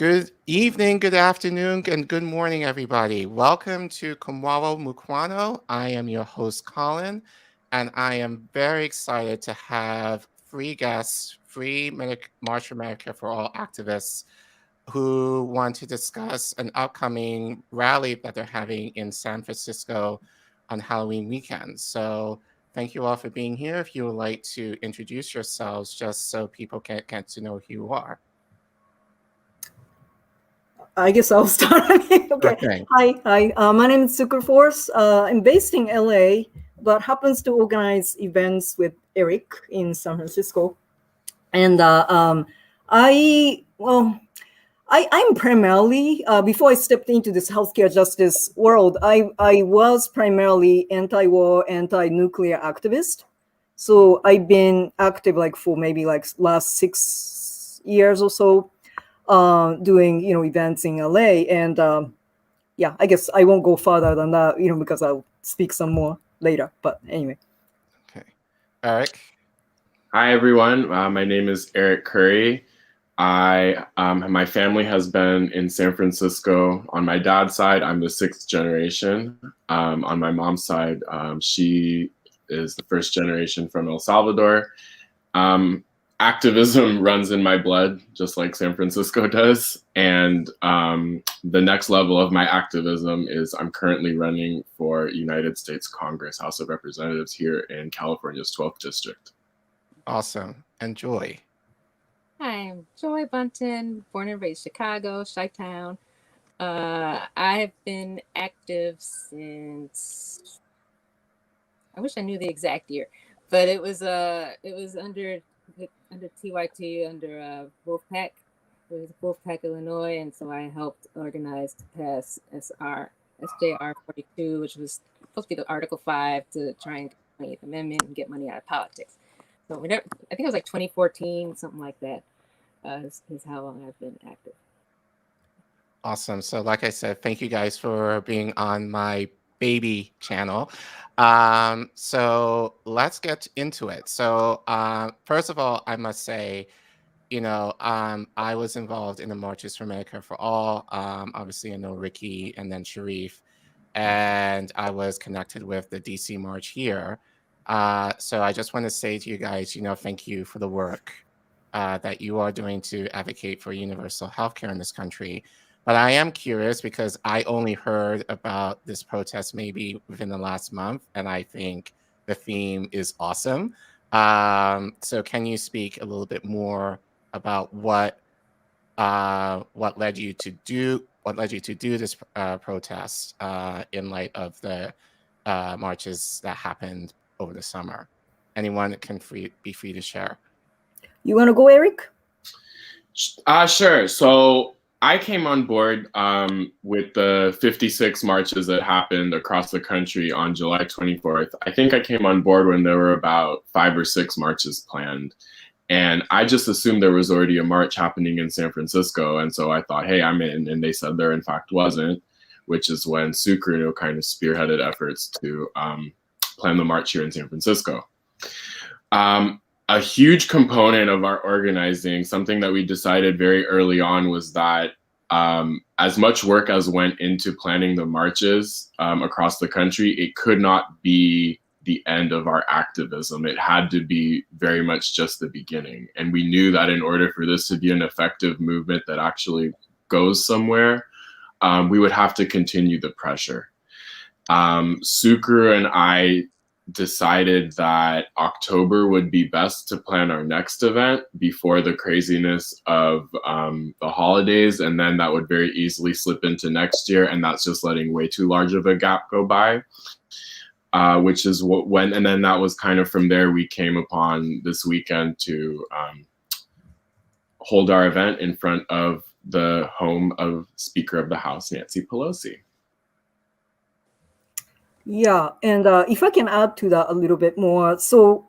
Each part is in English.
Good evening, good afternoon, and good morning, everybody. Welcome to Kumwalo Mukwano. I am your host, Colin, and I am very excited to have free guests, March for Medicare for All activists who want to discuss an upcoming rally that they're having in San Francisco on Halloween weekend. So thank you all for being here. If you would like to introduce yourselves, just so people can get to know who you are. I guess I'll start. Okay. Okay. Hi. My name is Tsukuru Fors. I'm based in LA, but happens to organize events with Eric in San Francisco. And I'm primarily, before I stepped into this healthcare justice world, I was primarily anti-war, anti-nuclear activist. So I've been active for maybe last 6 years or so. Doing events in LA, and I guess I won't go further than that, because I'll speak some more later. But anyway. Okay, Eric. Hi everyone. My name is Eric Curry. My family has been in San Francisco. On my dad's side, I'm the sixth generation. On my mom's side, she is the first generation from El Salvador. Activism runs in my blood, just like San Francisco does. And the next level of my activism is I'm currently running for United States Congress, House of Representatives here in California's 12th District. Awesome. And Joy. Hi, I'm Joy Bunton, born and raised Chicago, Chi-Town. I have been active since, I wish I knew the exact year, but it was under TYT, under Wolfpack. It was Wolfpack, Illinois, and so I helped organize to pass SJR 42, which was supposed to be the Article 5 to try and get the 20th Amendment and get money out of politics. So I think it was 2014, something like that, is how long I've been active. Awesome. So like I said, thank you guys for being on my baby channel. So let's get into it. So first of all, I must say, I was involved in the Marches for Medicare for All. Obviously, I know Ricky and then Sharif, and I was connected with the DC March here. So I just want to say to you guys, thank you for the work that you are doing to advocate for universal healthcare in this country. But I am curious because I only heard about this protest maybe within the last month, and I think the theme is awesome. So can you speak a little bit more about what led you to do this protest in light of the marches that happened over the summer? Anyone can be free to share. You want to go, Eric? Sure. So I came on board with the 56 marches that happened across the country on July 24th. I think I came on board when there were about 5 or 6 marches planned. And I just assumed there was already a march happening in San Francisco. And so I thought, hey, I'm in. And they said there in fact wasn't, which is when Tsukuru kind of spearheaded efforts to plan the march here in San Francisco. A huge component of our organizing, something that we decided very early on, was that as much work as went into planning the marches across the country, it could not be the end of our activism. It had to be very much just the beginning. And we knew that in order for this to be an effective movement that actually goes somewhere, we would have to continue the pressure. Tsukuru and I decided that October would be best to plan our next event before the craziness of the holidays, and then that would very easily slip into next year, and that's just letting way too large of a gap go by. Which is and then that was kind of from there we came upon this weekend to hold our event in front of the home of Speaker of the House, Nancy Pelosi. Yeah, and if I can add to that a little bit more, so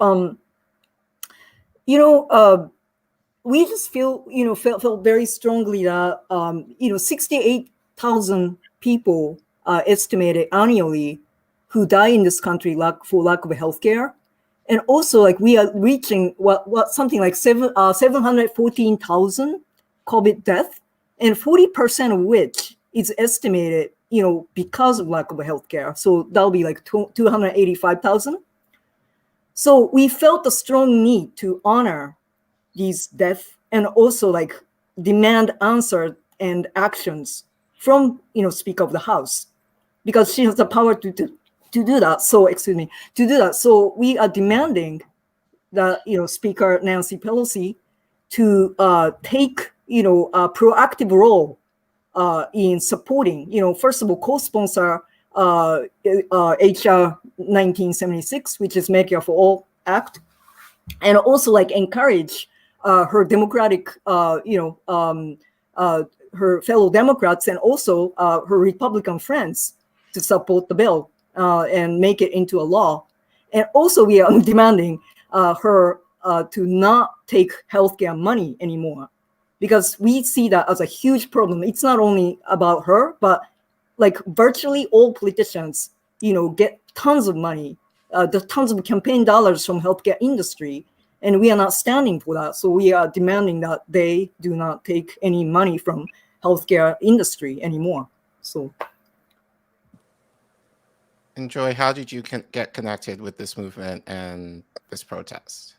we just felt very strongly that 68,000 people are estimated annually who die in this country for lack of health care, and also we are reaching something like 714,000 COVID deaths, and 40% of which is estimated, because of lack of healthcare. So that'll be like 285,000. So we felt a strong need to honor these deaths and also like demand answer and actions from, Speaker of the House, because she has the power to do that. So, to do that. So we are demanding that, Speaker Nancy Pelosi to take, a proactive role in supporting, first of all, co-sponsor HR 1976, which is Medicare for All Act, and also like encourage her Democratic, her fellow Democrats and also her Republican friends to support the bill and make it into a law. And also we are demanding her to not take healthcare money anymore, because we see that as a huge problem. It's not only about her, but like virtually all politicians, get tons of money, the tons of campaign dollars from healthcare industry, and we are not standing for that. So we are demanding that they do not take any money from healthcare industry anymore. So. And Joy, how did you get connected with this movement and this protest?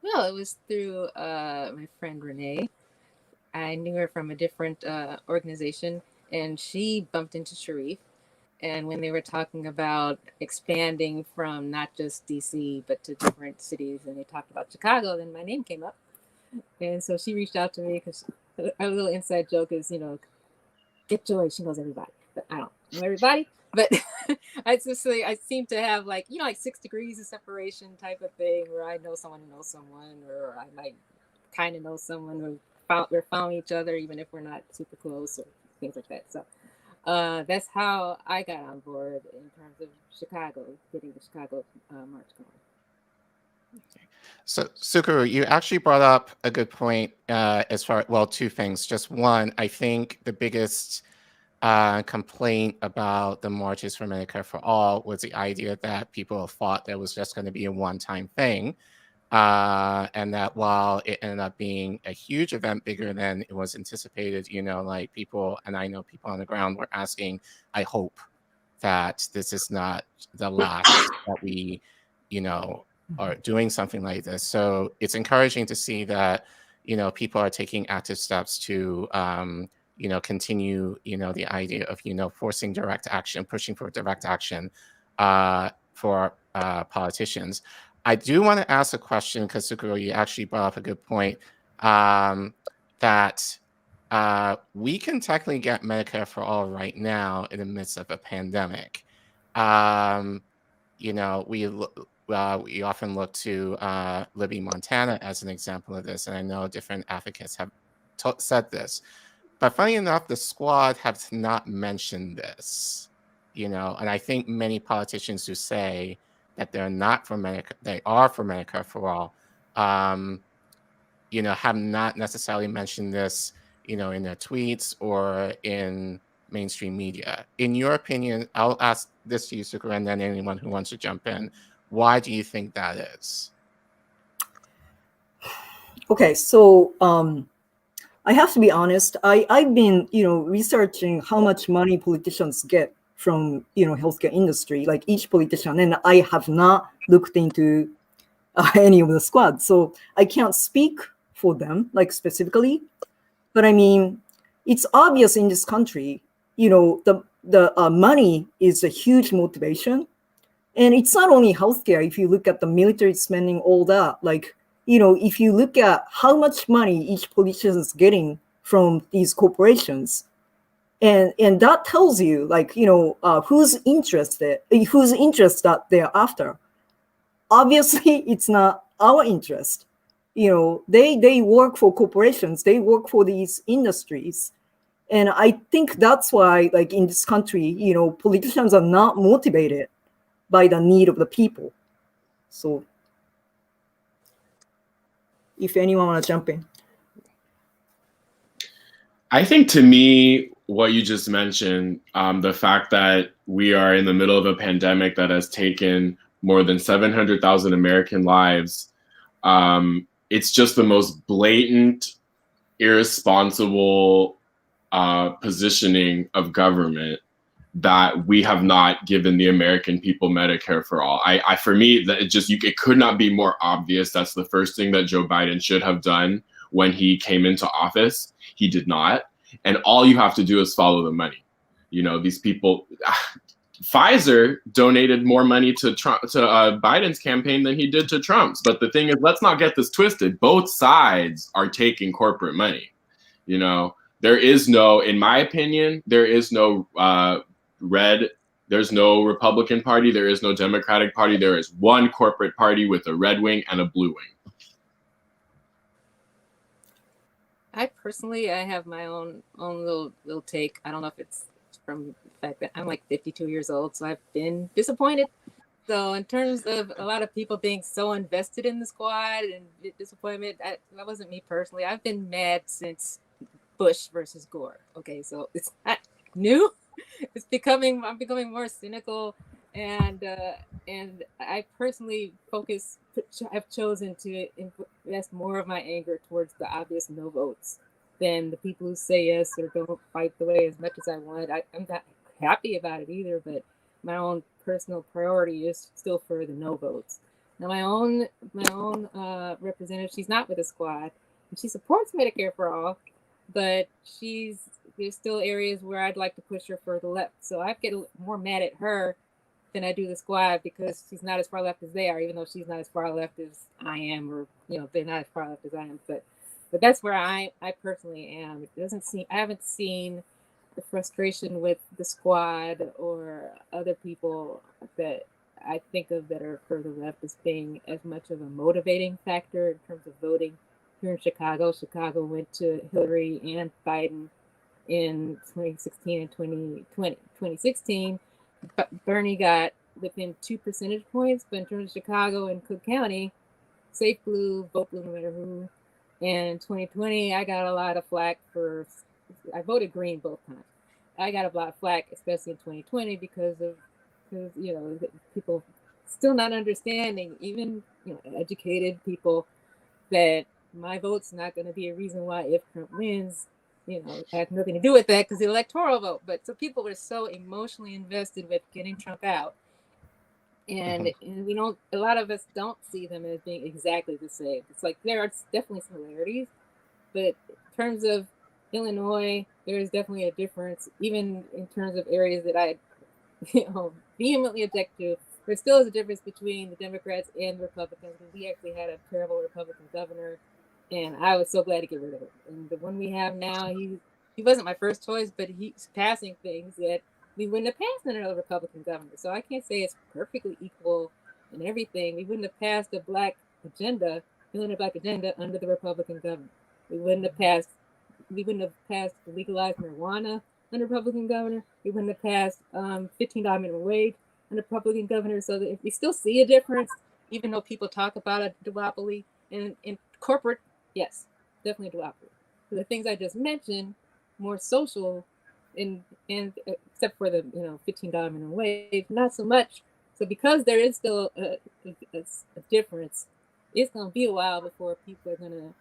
Well, it was through my friend Renee. I knew her from a different organization, and she bumped into Sharif. And when they were talking about expanding from not just DC, but to different cities, and they talked about Chicago, then my name came up. And so she reached out to me because our little inside joke is, get Joy, she knows everybody. But I don't know everybody. But I seem to have like 6 degrees of separation type of thing, where I know someone who knows someone, or I might kind of know someone who we're following each other, even if we're not super close or things like that. So that's how I got on board in terms of Chicago, getting the Chicago march going. So Tsukuru, you actually brought up a good point as far, well, two things. Just one, I think the biggest complaint about the marches for Medicare for All was the idea that people thought that was just going to be a one-time thing. And that while it ended up being a huge event, bigger than it was anticipated, like people, and I know people on the ground were asking, I hope that this is not the last that we, are doing something like this. So it's encouraging to see that, people are taking active steps to, continue, the idea of, forcing direct action, pushing for direct action for politicians. I do want to ask a question, because Tsukuru, you actually brought up a good point, that we can technically get Medicare for All right now in the midst of a pandemic. We often look to Libby, Montana as an example of this, and I know different advocates have said this. But funny enough, the squad have not mentioned this, and I think many politicians who say that they're not for Medicare, they are for Medicare for All, have not necessarily mentioned this, in their tweets or in mainstream media. In your opinion, I'll ask this to you, Tsukuru, and then anyone who wants to jump in. Why do you think that is? Okay, so I have to be honest. I've been, researching how much money politicians get from, healthcare industry, like each politician, and I have not looked into any of the squad, so I can't speak for them, like specifically. But I mean, it's obvious in this country, the money is a huge motivation, and it's not only healthcare. If you look at the military spending, all that, like. If you look at how much money each politician is getting from these corporations, and that tells you, like, whose interest that they're after. Obviously, it's not our interest. They work for corporations, they work for these industries. And I think that's why, like, in this country, politicians are not motivated by the need of the people. So if anyone want to jump in. I think, to me, what you just mentioned, the fact that we are in the middle of a pandemic that has taken more than 700,000 American lives, it's just the most blatant irresponsible positioning of government that we have not given the American people Medicare for all. For me, that it could not be more obvious. That's the first thing that Joe Biden should have done when he came into office. He did not. And all you have to do is follow the money. You know, these people, Pfizer donated more money to Trump, to Biden's campaign than he did to Trump's. But the thing is, let's not get this twisted. Both sides are taking corporate money. You know, there is no, in my opinion, there is no there's no Republican Party, there is no Democratic Party. There is one corporate party with a red wing and a blue wing. I personally, I have my own little take. I don't know if it's from the fact that I'm like 52 years old, so I've been disappointed. So in terms of a lot of people being so invested in the squad and disappointment, that wasn't me personally. I've been mad since Bush versus Gore. Okay, so it's not new. I'm becoming more cynical, and I personally I've chosen to invest more of my anger towards the obvious no votes than the people who say yes or don't fight the way as much as I want. I'm not happy about it either, but my own personal priority is still for the no votes. Now my own representative, she's not with the squad, and she supports Medicare for all, but there's still areas where I'd like to push her further left. So I get more mad at her than I do the squad because she's not as far left as they are, even though she's not as far left as I am, or they're not as far left as I am. But that's where I personally am. I haven't seen the frustration with the squad or other people that I think of that are further left as being as much of a motivating factor in terms of voting. Here in Chicago went to Hillary and Biden in 2016 and 2020. 2016, Bernie got within 2 percentage points, but in terms of Chicago and Cook County, safe blue, vote blue no matter who. And 2020, I got a lot of flack I voted green both times. I got a lot of flack, especially in 2020, because people still not understanding, even educated people, that my vote's not going to be a reason why if Trump wins, it has nothing to do with that because the electoral vote. But so people were so emotionally invested with getting Trump out. And a lot of us don't see them as being exactly the same. It's like there are definitely similarities, but in terms of Illinois, there is definitely a difference, even in terms of areas that I vehemently object to. There still is a difference between the Democrats and the Republicans. We actually had a terrible Republican governor, and I was so glad to get rid of it. And the one we have now, he wasn't my first choice, but he's passing things that we wouldn't have passed under another Republican governor. So I can't say it's perfectly equal in everything. We wouldn't have passed the Black agenda, Illinois Black agenda, under the Republican governor. We wouldn't have passed the legalized marijuana under Republican governor. We wouldn't have passed $15 minimum wage under Republican governor. So that if we still see a difference, even though people talk about a duopoly in corporate, yes, definitely a duopoly. So the things I just mentioned, more social, and except for the $15 minimum wage, not so much. So because there is still a difference, it's going to be a while before people are going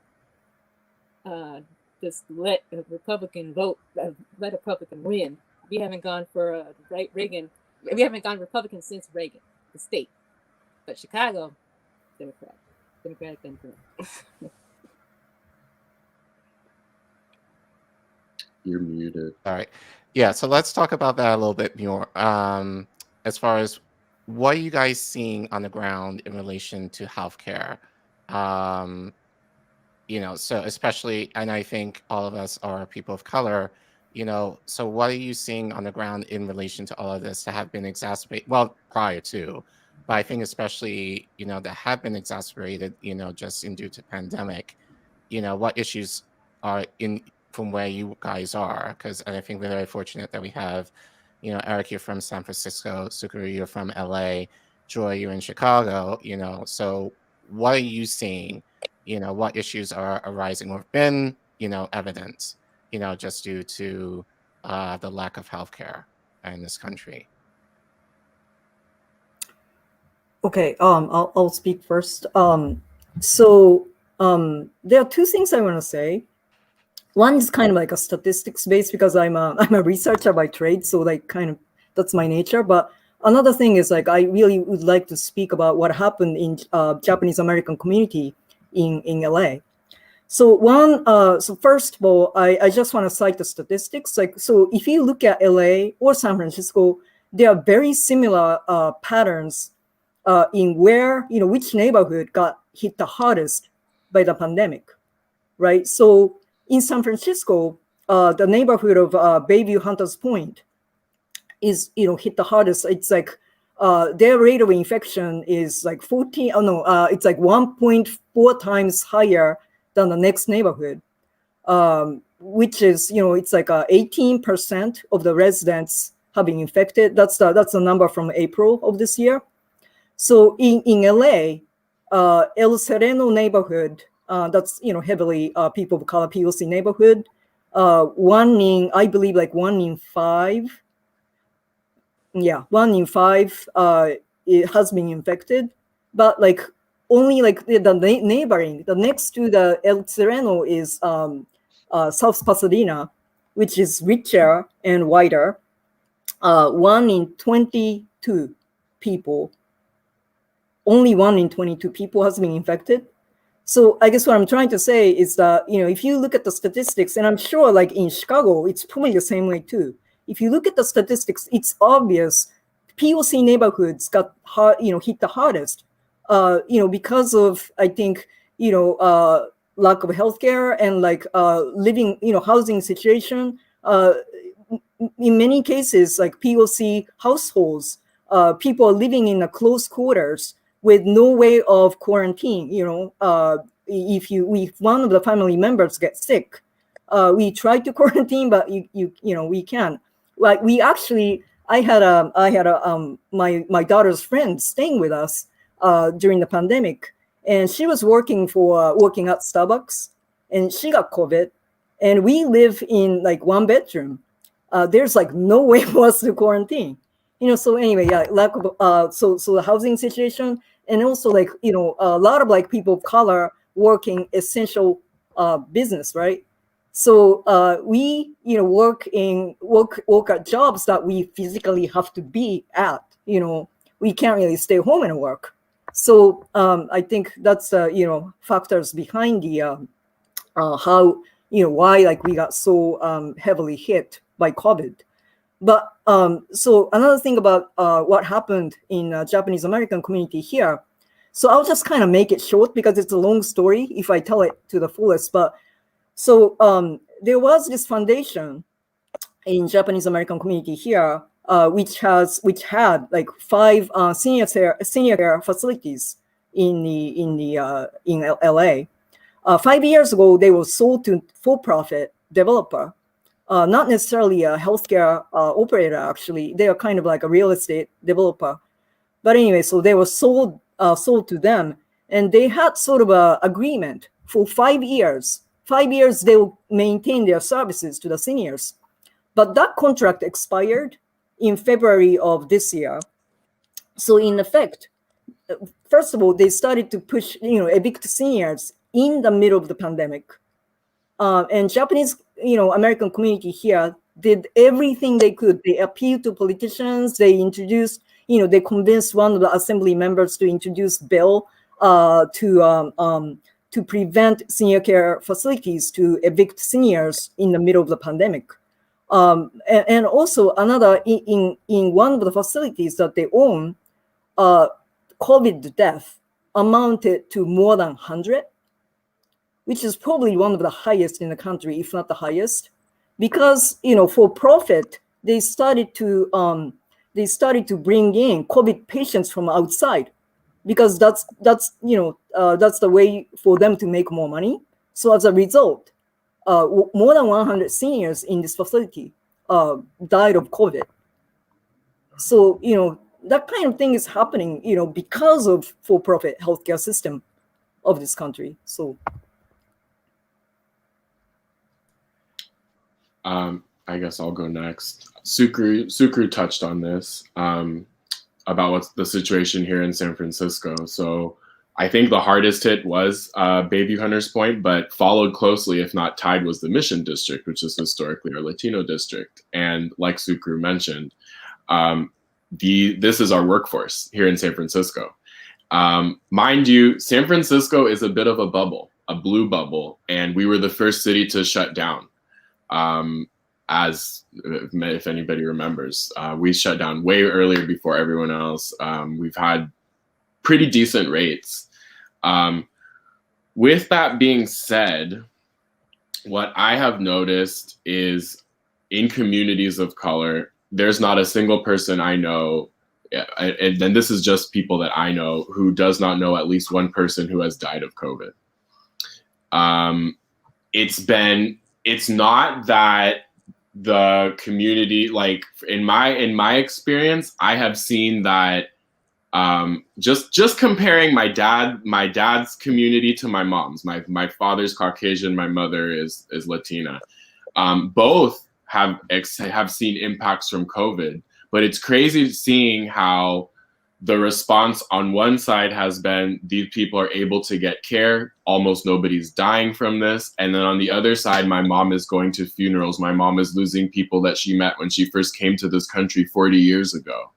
to just let a Republican let a Republican win. We haven't gone for Reagan. We haven't gone Republican since Reagan, the state. But Chicago, Democratic. You're muted. All right. Yeah, so let's talk about that a little bit more. As far as what are you guys seeing on the ground in relation to healthcare? So especially, and I think all of us are people of color, so what are you seeing on the ground in relation to all of this that have been exacerbated? Well, prior to, but I think especially, that have been exacerbated, just due to pandemic, what issues are from where you guys are? Because I think we're very fortunate that we have, Eric, you're from San Francisco, Tsukuru, you're from LA, Joy, you're in Chicago, so what are you seeing? What issues are arising or have been, evident, just due to the lack of healthcare in this country? Okay, I'll speak first. So there are two things I want to say. One is kind of like a statistics based because I'm a researcher by trade, so like kind of that's my nature. But another thing is like I really would like to speak about what happened in Japanese American community in LA. So so first of all, I just want to cite the statistics. Like, so if you look at LA or San Francisco, there are very similar patterns in where, which neighborhood got hit the hardest by the pandemic, right? So in San Francisco, the neighborhood of Bayview Hunters Point is, hit the hardest. It's like their rate of infection is like 14, it's like 1.4 times higher than the next neighborhood, which is, it's like 18% of the residents have been infected. That's the number from April of this year. So in LA, El Sereno neighborhood, that's, heavily people of color POC neighborhood, I believe like 1 in 5, it has been infected, but like only like the neighboring, the next to the El Sereno is South Pasadena, which is richer and wider. 1 in 22 people, only 1 in 22 people has been infected. So I guess what I'm trying to say is that, if you look at the statistics, and I'm sure like in Chicago, it's probably the same way too. If you look at the statistics, it's obvious POC neighborhoods got hit the hardest, because of, I think, lack of healthcare and like living, housing situation. In many cases, like POC households, people are living in a close quarters with no way of quarantine. If one of the family members gets sick, we try to quarantine, but we can't. Like I had my daughter's friend staying with us during the pandemic, and she was working at Starbucks, and she got COVID, and we live in like 1 bedroom. There's like no way for us to quarantine, So anyway, lack of so the housing situation, and also like a lot of like people of color working essential business, right? So we work at jobs that we physically have to be at. We can't really stay home and work. So I think that's factors behind the how why like we got so heavily hit by COVID. But so another thing about what happened in Japanese American community here. So I'll just kind of make it short because it's a long story if I tell it to the fullest. But so there was this foundation in Japanese American community here, which had like 5 senior care facilities in LA. 5 years ago, they were sold to for-profit developer, not necessarily a healthcare operator. Actually, they are kind of like a real estate developer. But anyway, so they were sold to them, and they had sort of a agreement for 5 years. 5 years they will maintain their services to the seniors, but that contract expired in February of this year. So in effect, first of all, they started to push, evict seniors in the middle of the pandemic, and Japanese, American community here did everything they could. They appealed to politicians. They introduced, they convinced one of the assembly members to introduce bill to prevent senior care facilities to evict seniors in the middle of the pandemic. And also another, in one of the facilities that they own, COVID death amounted to more than 100, which is probably one of the highest in the country, if not the highest, because, for profit, they started to bring in COVID patients from outside, because that's the way for them to make more money. So as a result, more than 100 seniors in this facility died of COVID. So that kind of thing is happening, because of for-profit healthcare system of this country. So I guess I'll go next. Tsukuru touched on this about what's the situation here in San Francisco. So I think the hardest hit was Bayview Hunters Point, but followed closely, if not tied, was the Mission District, which is historically our Latino district. And like Tsukuru mentioned, this is our workforce here in San Francisco. Mind you, San Francisco is a bit of a bubble, a blue bubble, and we were the first city to shut down. As if anybody remembers, we shut down way earlier before everyone else. We've had pretty decent rates. With that being said, what I have noticed is in communities of color, there's not a single person I know, and then this is just people that I know, who does not know at least one person who has died of COVID. It's not that the community, like in my experience, I have seen that just comparing my dad's community to my mom's. My father's Caucasian, my mother is Latina. Both have seen impacts from COVID, but it's crazy seeing how the response on one side has been these people are able to get care, almost nobody's dying from this, and then on the other side, my mom is going to funerals. My mom is losing people that she met when she first came to this country 40 years ago.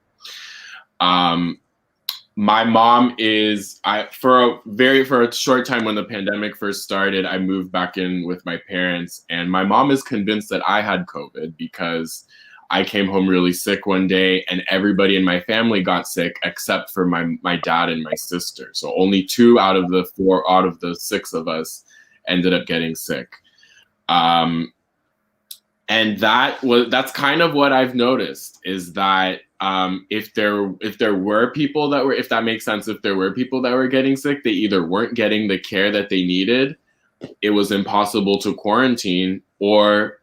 My mom is, for a short time when the pandemic first started, I moved back in with my parents, and my mom is convinced that I had COVID because I came home really sick one day and everybody in my family got sick except for my dad and my sister. So only 2 out of the 6 of us ended up getting sick. And that's kind of what I've noticed, is that if there were people that were, if that makes sense, if there were people that were getting sick, they either weren't getting the care that they needed, it was impossible to quarantine, or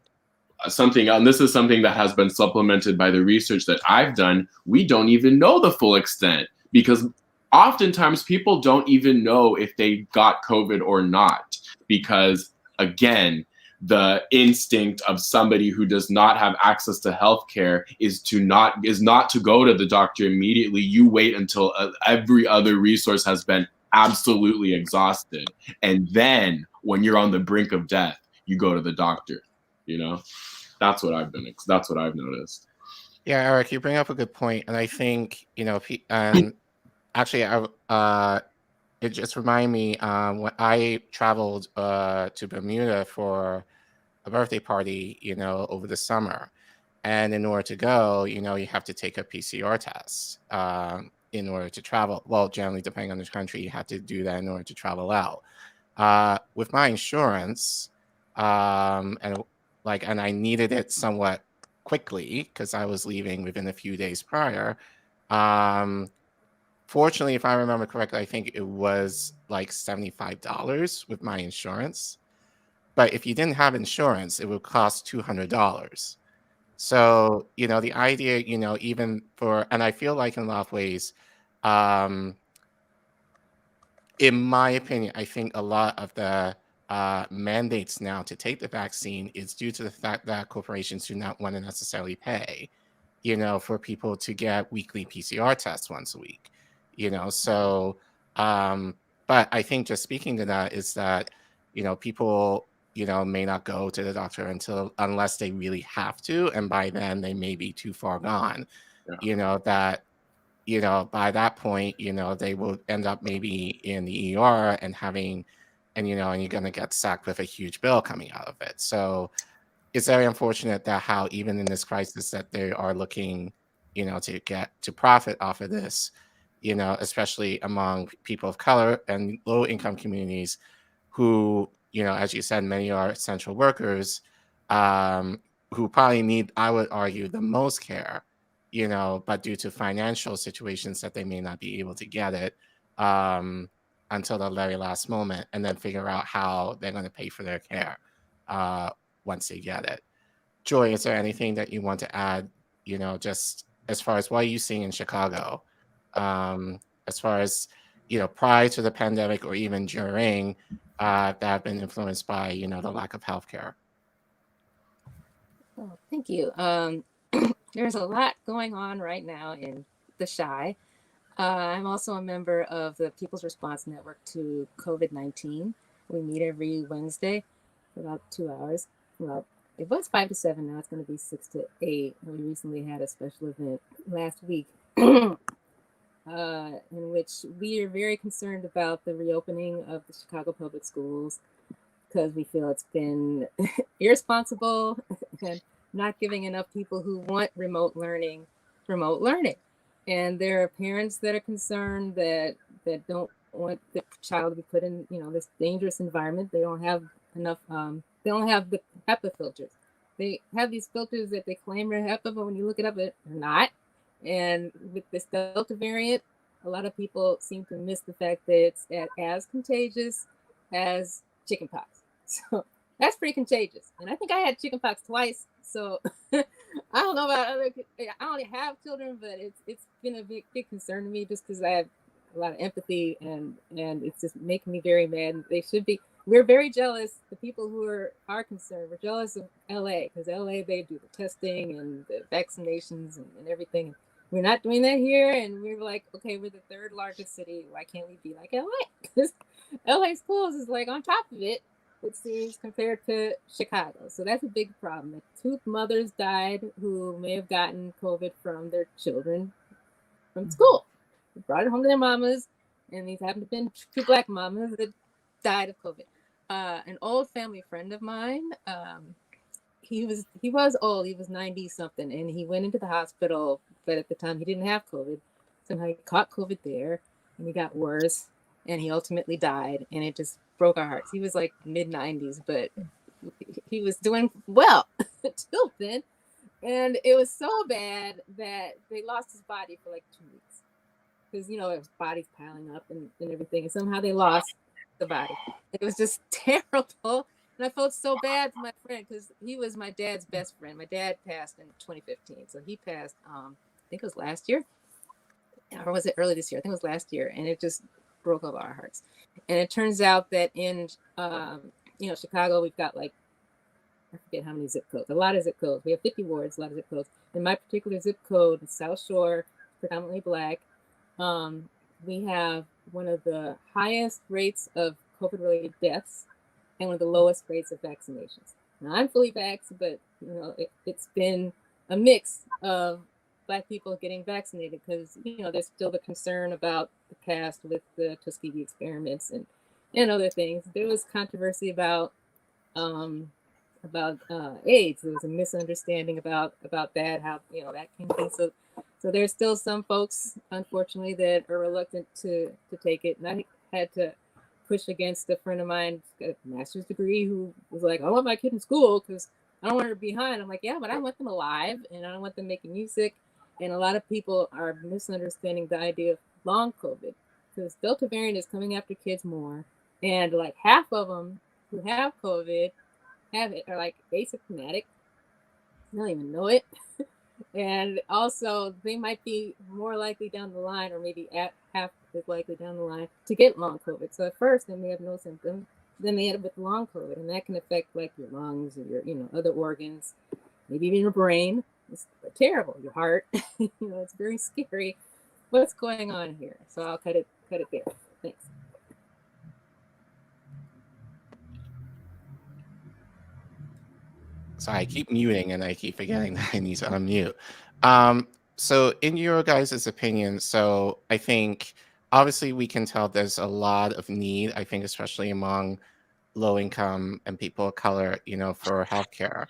something else. And this is something that has been supplemented by the research that I've done. We don't even know the full extent, because oftentimes people don't even know if they got COVID or not, because again, the instinct of somebody who does not have access to healthcare is not to go to the doctor immediately. You wait until every other resource has been absolutely exhausted, and then when you're on the brink of death, you go to the doctor. You know, that's what I've noticed. Yeah, Eric, you bring up a good point, and I think and actually, it just reminded me when I traveled to Bermuda for a birthday party, over the summer, and in order to go, you have to take a PCR test in order to travel. Well, generally, depending on the country, you have to do that in order to travel out. With my insurance, and I needed it somewhat quickly because I was leaving within a few days prior. Fortunately, if I remember correctly, I think it was like $75 with my insurance. But if you didn't have insurance, it would cost $200. So, the idea, even and I feel like in a lot of ways, in my opinion, I think a lot of the mandates now to take the vaccine is due to the fact that corporations do not want to necessarily pay, for people to get weekly PCR tests once a week, So, but I think just speaking to that is that, people, may not go to the doctor unless they really have to, and by then they may be too far gone, that. By that point, they will end up maybe in the ER and you're going to get sacked with a huge bill coming out of it. So it's very unfortunate that how even in this crisis that they are looking, to get to profit off of this, especially among people of color and low income communities who, as you said, many are essential workers who probably need, I would argue, the most care. But due to financial situations that they may not be able to get it until the very last moment, and then figure out how they're going to pay for their care once they get it. Joy, is there anything that you want to add, just as far as what you see in Chicago, as far as, prior to the pandemic or even during that have been influenced by, the lack of healthcare? Oh, thank you. There's a lot going on right now in the Chi. I'm also a member of the People's Response Network to COVID-19. We meet every Wednesday for about 2 hours. Well, it was 5 to 7. Now it's going to be 6 to 8. We recently had a special event last week in which we are very concerned about the reopening of the Chicago public schools because we feel it's been irresponsible and not giving enough people who want remote learning. And there are parents that are concerned that don't want the child to be put in, this dangerous environment. They don't have enough. They don't have the HEPA filters. They have these filters that they claim are HEPA, but when you look it up, they're not. And with this Delta variant, a lot of people seem to miss the fact that it's as contagious as chickenpox. So that's pretty contagious. And I think I had chickenpox twice. So I don't know about other. I only have children, but it's been a big concern to me just because I have a lot of empathy and it's just making me very mad. They should be. We're very jealous. The people who are concerned, we're jealous of LA because LA, they do the testing and the vaccinations and everything. We're not doing that here, and we're like, okay, we're the third largest city. Why can't we be like LA? Because LA schools is like on top of it. It seems, compared to Chicago. So that's a big problem. 2 mothers died who may have gotten COVID from their children from school. They brought it home to their mamas, and these happen to have been 2 Black mamas that died of COVID. An old family friend of mine, he was old. He was 90 something, and he went into the hospital, but at the time he didn't have COVID. Somehow he caught COVID there, and he got worse, and he ultimately died, and it just broke our hearts. He was like mid-90s, but he was doing well until then. And it was so bad that they lost his body for like 2 weeks. Because, his body's piling up and everything. And somehow they lost the body. It was just terrible. And I felt so bad for my friend because he was my dad's best friend. My dad passed in 2015. So he passed, I think it was last year. Or was it early this year? I think it was last year. And it just broke up our hearts. And it turns out that in Chicago, we've got like, I forget how many zip codes, a lot of zip codes. We have 50 wards, a lot of zip codes. In my particular zip code, the South Shore, predominantly Black, we have one of the highest rates of COVID-related deaths and one of the lowest rates of vaccinations. Now, I'm fully vaxxed, but it's been a mix of Black people getting vaccinated because there's still the concern about the past with the Tuskegee experiments and other things. There was controversy about AIDS. There was a misunderstanding about that, how that came in. So there's still some folks, unfortunately, that are reluctant to take it. And I had to push against a friend of mine, got a master's degree, who was like, I want my kid in school because I don't want her behind. I'm like, yeah, but I want them alive and I don't want them making music. And a lot of people are misunderstanding the idea of long COVID because Delta variant is coming after kids more. And like half of them who have COVID are like asymptomatic. They don't even know it. And also they might be more likely down the line, or maybe at half as likely down the line to get long COVID. So at first they may have no symptoms, then they end up with long COVID, and that can affect like your lungs or your other organs, maybe even your brain. It's terrible. Your heart. It's very scary. What's going on here? So I'll cut it there. Thanks. So I keep muting and I keep forgetting that I need to unmute. So in your guys' opinion, so I think obviously we can tell there's a lot of need, I think, especially among low income and people of color, for healthcare.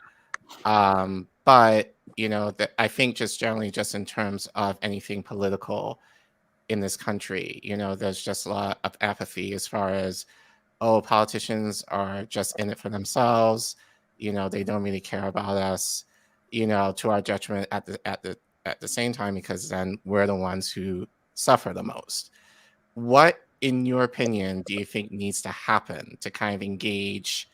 But that I think just generally just in terms of anything political in this country, there's just a lot of apathy as far as, oh, politicians are just in it for themselves. They don't really care about us, to our detriment at the same time, because then we're the ones who suffer the most. What, in your opinion, do you think needs to happen to kind of engage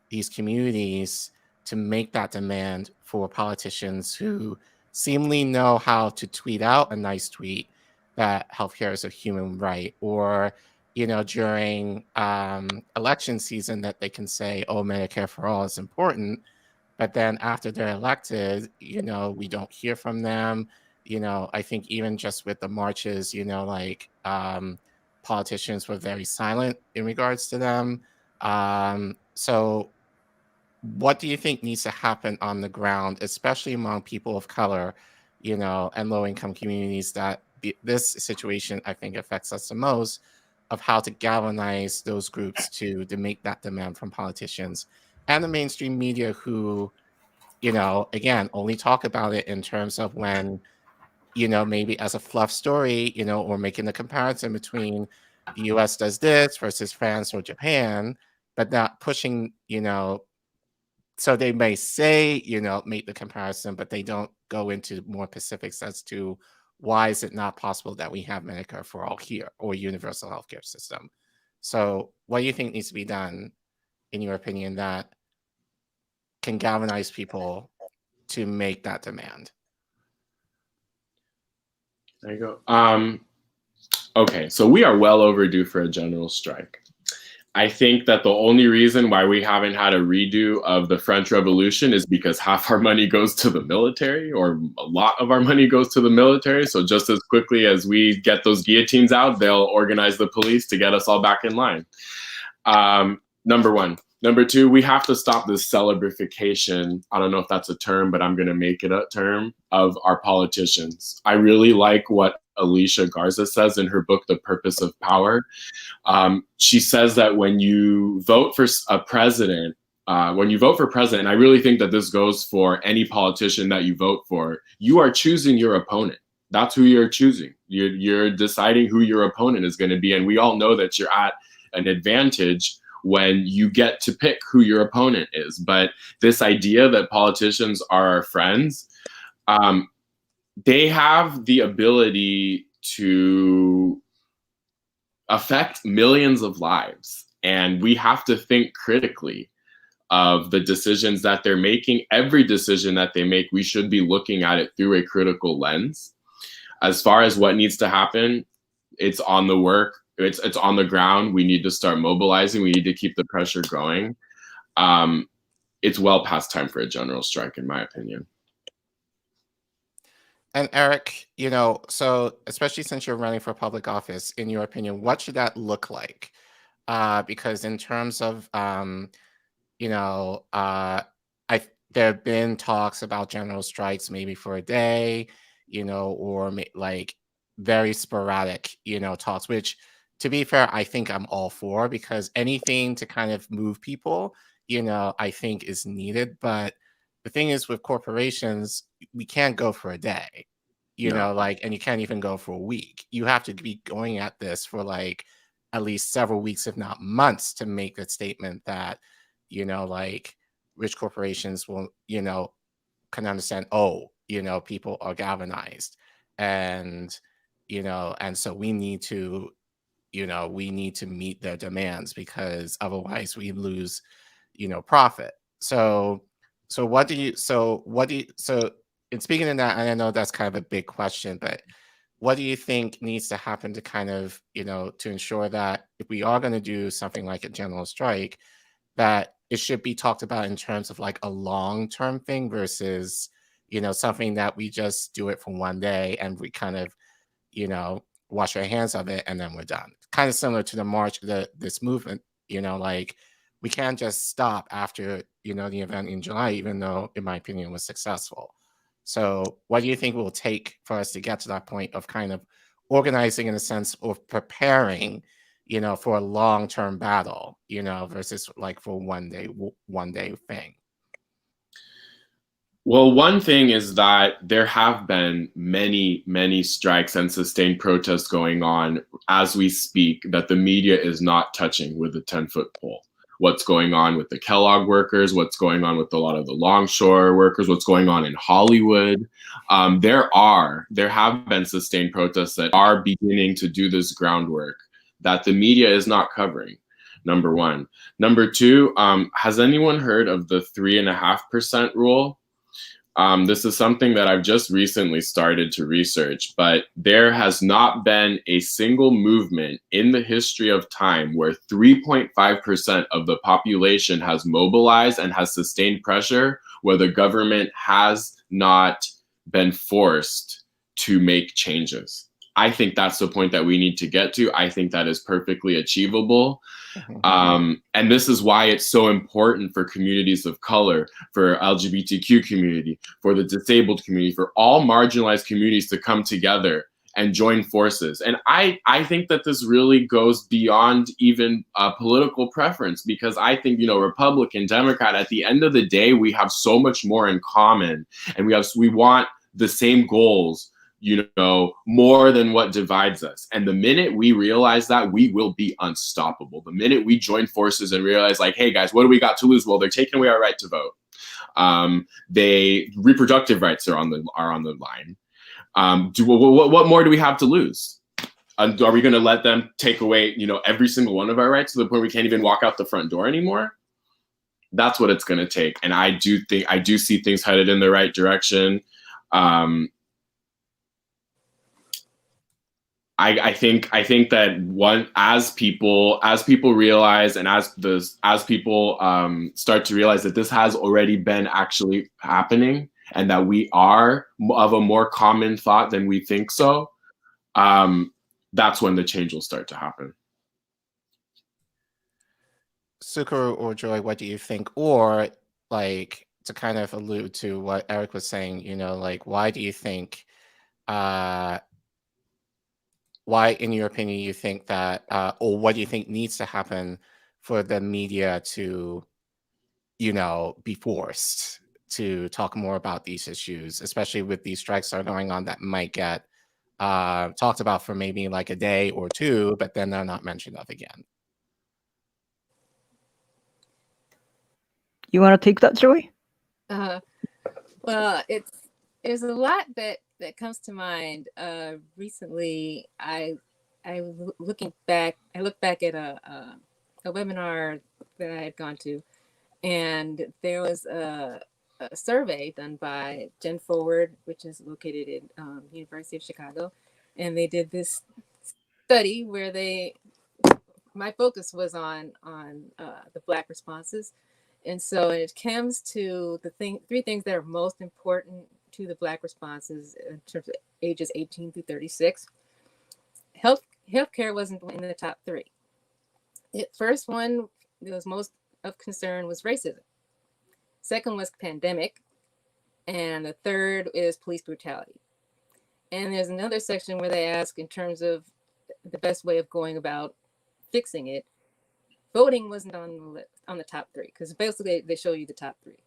these communities to make that demand for politicians who seemingly know how to tweet out a nice tweet that healthcare is a human right, or during election season that they can say, oh, Medicare for all is important, but then after they're elected, we don't hear from them. I think even just with the marches, like politicians were very silent in regards to them. So what do you think needs to happen on the ground, especially among people of color, and low-income communities that this situation, I think, affects us the most, of how to galvanize those groups to make that demand from politicians and the mainstream media who, again, only talk about it in terms of when, maybe as a fluff story, or making the comparison between the US does this versus France or Japan, but not pushing, so they may say, make the comparison, but they don't go into more specifics as to why is it not possible that we have Medicare for all here or universal healthcare system. So what do you think needs to be done, in your opinion, that can galvanize people to make that demand? There you go. Okay, so we are well overdue for a general strike. I think that the only reason why we haven't had a redo of the French Revolution is because half our money goes to the military, or a lot of our money goes to the military. So just as quickly as we get those guillotines out, they'll organize the police to get us all back in line. Number one. Number two, we have to stop this celebrification. I don't know if that's a term, but I'm going to make it a term, of our politicians. I really like what Alicia Garza says in her book, The Purpose of Power. She says that when you vote for a president, and I really think that this goes for any politician that you vote for, you are choosing your opponent. That's who you're choosing. You're deciding who your opponent is going to be. And we all know that you're at an advantage when you get to pick who your opponent is. But this idea that politicians are our friends, they have the ability to affect millions of lives. And we have to think critically of the decisions that they're making. Every decision that they make, we should be looking at it through a critical lens. As far as what needs to happen, it's on the work. It's on the ground. We need to start mobilizing. We need to keep the pressure going. It's well past time for a general strike, in my opinion. And Eric, so especially since you're running for public office, in your opinion, what should that look like? Because in terms of, there have been talks about general strikes maybe for a day, or like very sporadic, talks, which, to be fair, I think I'm all for, because anything to kind of move people, I think is needed. But the thing is, with corporations, we can't go for a day, and you can't even go for a week. You have to be going at this for like at least several weeks, if not months, to make a statement that, rich corporations will, can understand, people are galvanized, and, and so we need to meet their demands, because otherwise we lose, profit. So in speaking of that, and I know that's kind of a big question, but what do you think needs to happen to kind of, to ensure that if we are going to do something like a general strike, that it should be talked about in terms of like a long-term thing versus, something that we just do it for one day and we kind of, wash our hands of it and then we're done. Kind of similar to the march, this movement, like we can't just stop after, the event in July, even though, in my opinion, was successful. So what do you think it will take for us to get to that point of kind of organizing in a sense of preparing, for a long-term battle, versus like for one day thing? Well, one thing is that there have been many, many strikes and sustained protests going on as we speak that the media is not touching with a 10-foot pole. What's going on with the Kellogg workers, what's going on with a lot of the longshore workers, what's going on in Hollywood. There have been sustained protests that are beginning to do this groundwork that the media is not covering, number one. Number two, has anyone heard of the 3.5% rule? This is something that I've just recently started to research, but there has not been a single movement in the history of time where 3.5% of the population has mobilized and has sustained pressure where the government has not been forced to make changes. I think that's the point that we need to get to. I think that is perfectly achievable. And this is why it's so important for communities of color, for LGBTQ community, for the disabled community, for all marginalized communities to come together and join forces. And I think that this really goes beyond even political preference, because I think, you know, Republican, Democrat, at the end of the day, we have so much more in common, and we want the same goals, you know, more than what divides us. And the minute we realize that, we will be unstoppable. The minute we join forces and realize, like, hey guys, what do we got to lose? Well, they're taking away our right to vote. Reproductive rights are on the line. What more do we have to lose? Are we going to let them take away, you know, every single one of our rights to the point we can't even walk out the front door anymore? That's what it's going to take. And I do see things headed in the right direction. I think that as people realize, and as people start to realize that this has already been actually happening, and that we are of a more common thought than we think so, that's when the change will start to happen. Tsukuru or Joy, what do you think? Or, like, to kind of allude to what Eric was saying, you know, like, why do you think, why, in your opinion, you think that, or what do you think needs to happen for the media to, you know, be forced to talk more about these issues, especially with these strikes that are going on that might get talked about for maybe like a day or two, but then they're not mentioned of again? You want to take that, Joey? Well, there's a lot that comes to mind. Recently, I looked back at a webinar that I had gone to, and there was a survey done by Gen Forward, which is located in University of Chicago, and they did this study where my focus was on the Black responses. And so it comes to three things that are most important to the Black responses in terms of ages 18 through 36. Healthcare wasn't in the top three. The first one that was most of concern was racism. Second was pandemic. And the third is police brutality. And there's another section where they ask in terms of the best way of going about fixing it. Voting wasn't on the list, on the top three, because basically they show you the top three.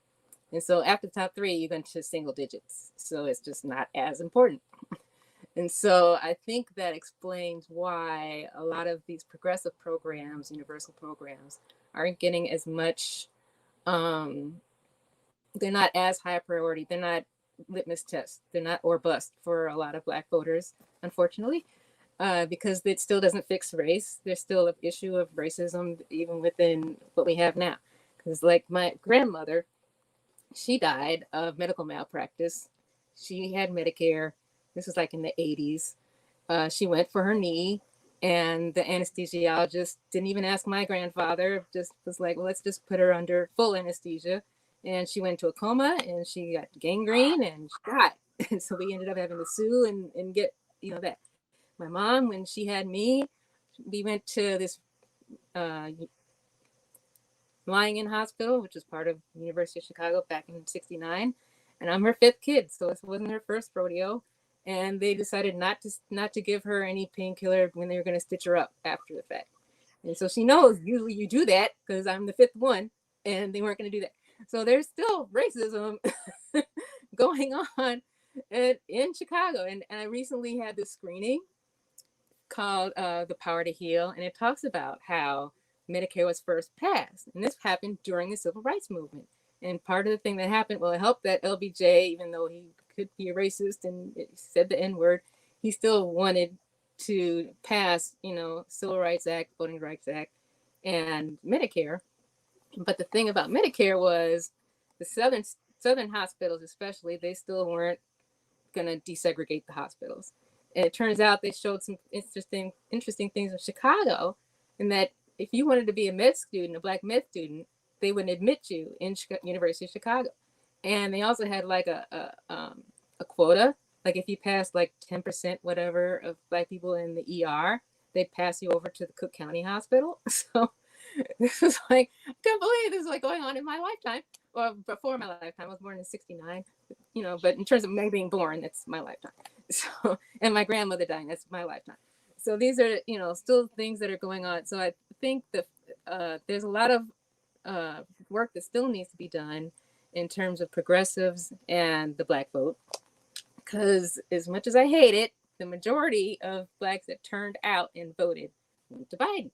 And so after the top three, you're going to single digits. So it's just not as important. And so I think that explains why a lot of these progressive programs, universal programs, aren't getting as much, they're not as high a priority. They're not litmus tests. They're not or bust for a lot of Black voters, unfortunately. Because it still doesn't fix race. There's still an issue of racism even within what we have now. Because like my grandmother, she died of medical malpractice. She had Medicare. This was like in the 80s. She went for her knee, and the anesthesiologist didn't even ask my grandfather, just was like, well, let's just put her under full anesthesia. And she went to a coma, and she got gangrene, and she died. And so we ended up having to sue and get, you know, that. My mom, when she had me, we went to this lying in hospital, which was part of University of Chicago back in '69. And I'm her fifth kid, so this wasn't her first rodeo. And they decided not to give her any painkiller when they were going to stitch her up after the fact. And so she knows usually you do that because I'm the fifth one, and they weren't going to do that. So there's still racism going on in Chicago. And I recently had this screening called The Power to Heal, and it talks about how Medicare was first passed, and this happened during the civil rights movement. And part of the thing that happened, well, it helped that LBJ, even though he could be a racist and said the N-word, he still wanted to pass, you know, Civil Rights Act, Voting Rights Act, and Medicare. But the thing about Medicare was the southern hospitals, especially, they still weren't going to desegregate the hospitals. And it turns out they showed some interesting things in Chicago, in that if you wanted to be a med student, a Black med student, they wouldn't admit you in University of Chicago. And they also had like a quota Like if you pass like 10% whatever of Black people in the ER, they pass you over to the Cook County Hospital. So this is like, I can't believe this is like going on in my lifetime. Well, before my lifetime. I was born in 69, you know, but in terms of me being born, that's my lifetime. So, and my grandmother dying, that's my lifetime. So these are, you know, still things that are going on. So I think that there's a lot of work that still needs to be done in terms of progressives and the Black vote. Because as much as I hate it, the majority of Blacks that turned out and voted went to Biden.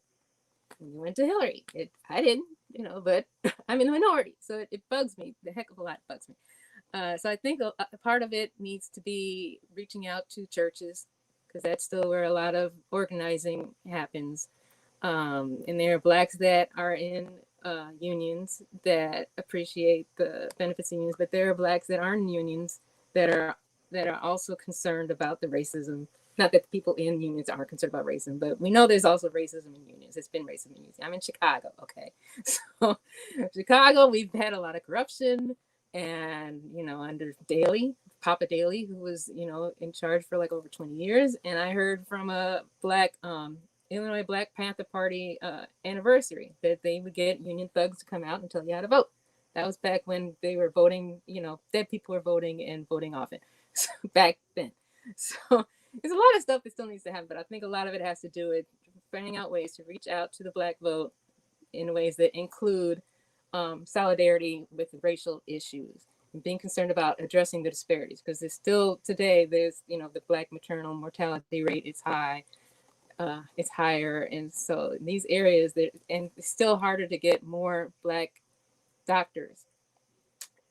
And you went to Hillary. I didn't, you know, but I'm in the minority. So it bugs me. The heck of a lot bugs me. So I think a part of it needs to be reaching out to churches, because that's still where a lot of organizing happens. And there are Blacks that are in unions that appreciate the benefits of unions, but there are Blacks that aren't in unions that are also concerned about the racism. Not that the people in unions aren't concerned about racism, but we know there's also racism in unions. It's been racism in unions. I'm in Chicago, okay? So Chicago, we've had a lot of corruption, and, you know, under Daley, Papa Daley, who was, you know, in charge for like over 20 years. And I heard from a Black Illinois Black Panther Party anniversary that they would get union thugs to come out and tell you how to vote. That was back when they were voting, you know, dead people were voting and voting often. So back then. So there's a lot of stuff that still needs to happen, but I think a lot of it has to do with finding out ways to reach out to the Black vote in ways that include solidarity with racial issues and being concerned about addressing the disparities, because there's still today, there's, you know, the Black maternal mortality rate is high. It's higher. And so in these areas, and it's still harder to get more Black doctors.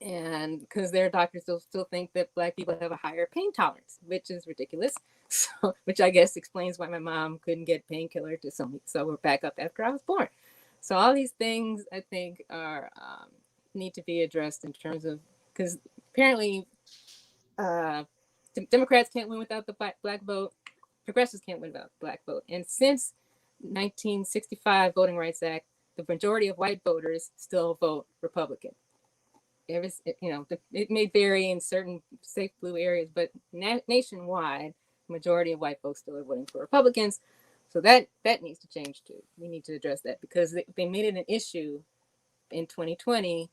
And because their doctors still think that Black people have a higher pain tolerance, which is ridiculous. So, which I guess explains why my mom couldn't get painkiller to so we're back up after I was born. So all these things I think are need to be addressed in terms of, because apparently Democrats can't win without the black vote. Progressives can't win without the Black vote. And since 1965 Voting Rights Act, the majority of white voters still vote Republican. You know, it may vary in certain safe blue areas, but nationwide, the majority of white folks still are voting for Republicans. So that needs to change too. We need to address that, because they made it an issue in 2020.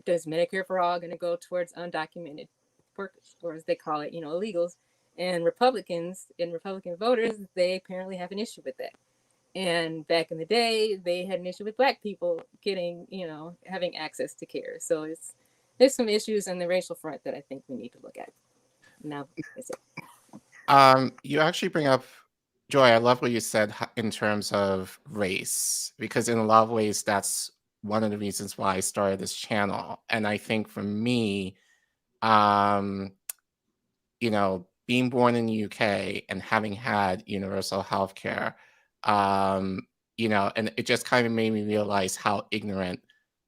Does Medicare for all going to go towards undocumented workers, or as they call it, you know, illegals? And Republicans and Republican voters, they apparently have an issue with that. And back in the day, they had an issue with Black people getting, you know, having access to care. So there's some issues on the racial front that I think we need to look at. Now, that's it. You actually bring up, Joy, I love what you said in terms of race, because in a lot of ways, that's one of the reasons why I started this channel. And I think for me, you know, being born in the UK and having had universal healthcare, you know, and it just kind of made me realize how ignorant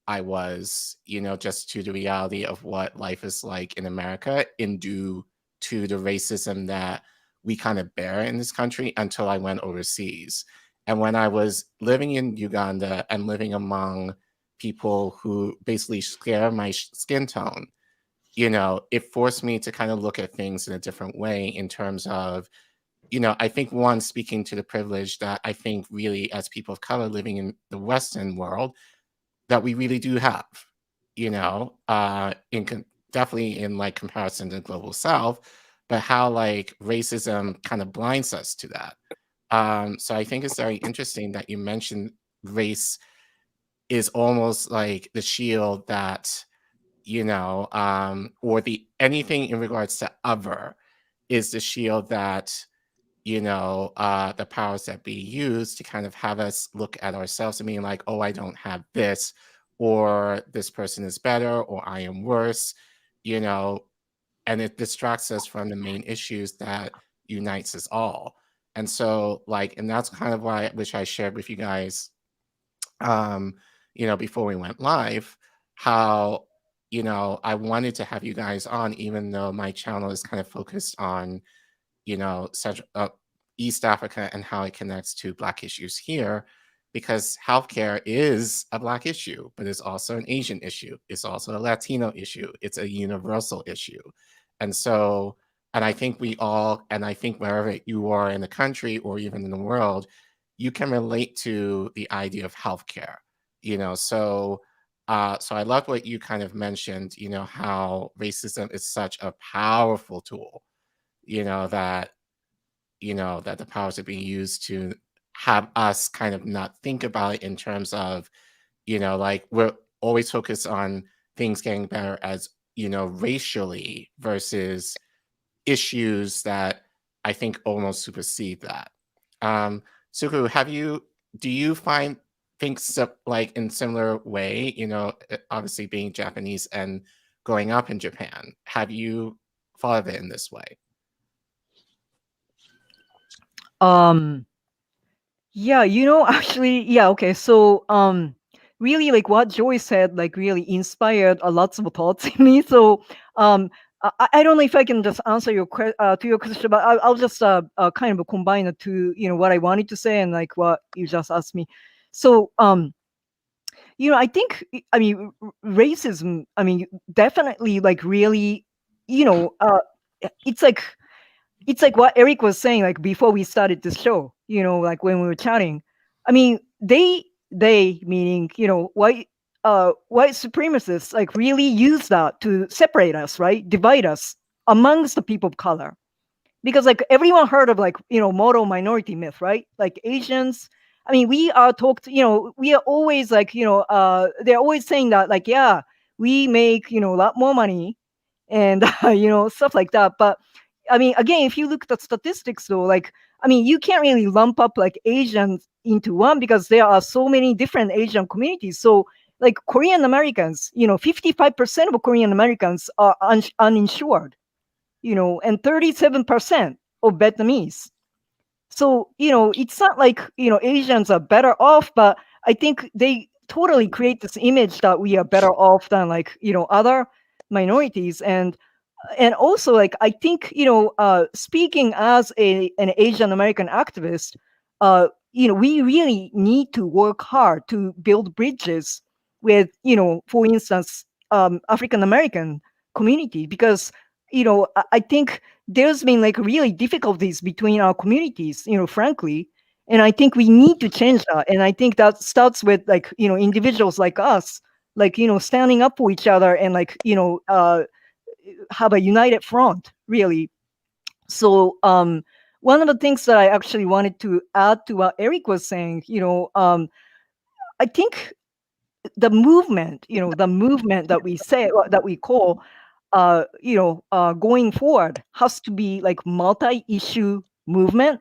I was, you know, just to the reality of what life is like in America, in due to the racism that we kind of bear in this country, until I went overseas. And when I was living in Uganda and living among people who basically share my skin tone, you know, it forced me to kind of look at things in a different way in terms of, you know, I think one, speaking to the privilege that I think really as people of color living in the Western world, that we really do have, you know, definitely in like comparison to the global South, but how like racism kind of blinds us to that. So I think it's very interesting that you mentioned race is almost like the shield that, you know, or the anything in regards to other is the shield that, you know, the powers that be use to kind of have us look at ourselves and being like, oh, I don't have this, or this person is better, or I am worse, you know, and it distracts us from the main issues that unites us all. And so like, and that's kind of why, which I shared with you guys, you know, before we went live, how, you know, I wanted to have you guys on, even though my channel is kind of focused on, you know, East Africa and how it connects to Black issues here, because healthcare is a Black issue, but it's also an Asian issue. It's also a Latino issue. It's a universal issue. And so and I think we all, and I think wherever you are in the country or even in the world, you can relate to the idea of healthcare. So so I love what you kind of mentioned. How racism is such a powerful tool. That that the powers are being used to have us kind of not think about it in terms of like we're always focused on things getting better as racially versus issues that I think almost supersede that. Um, Tsukuru, do you find things like in similar way, obviously being Japanese and growing up in Japan, have you thought of it in this way? Yeah, actually, yeah, okay. So, really, like what Joy said, like really inspired lots of thoughts in me. So, I don't know if I can just answer to your question, but I'll just kind of combine the two, what I wanted to say and like what you just asked me. So, I think, I mean, racism, I mean, definitely like really, it's like what Eric was saying, like before we started the show, like when we were chatting. I mean, they meaning, white supremacists, like really use that to separate us, right? Divide us amongst the people of color. Because like everyone heard of like, model minority myth, right? Like Asians. I mean, we are talked, we are always like, they're always saying that like, yeah, we make, a lot more money and stuff like that. But I mean, again, if you look at the statistics though, like, I mean, you can't really lump up like Asians into one because there are so many different Asian communities. So like Korean Americans, 55% of Korean Americans are uninsured, and 37% of Vietnamese. So, it's not like, Asians are better off, but I think they totally create this image that we are better off than like, other minorities. And also like I think speaking as an Asian American activist, we really need to work hard to build bridges with for instance African American community, because I think there's been like really difficulties between our communities, frankly. And I think we need to change that, and I think that starts with like individuals like us, like standing up for each other and like have a united front, really. So one of the things that I actually wanted to add to what Eric was saying, I think the movement that we say that we call going forward has to be like multi-issue movement.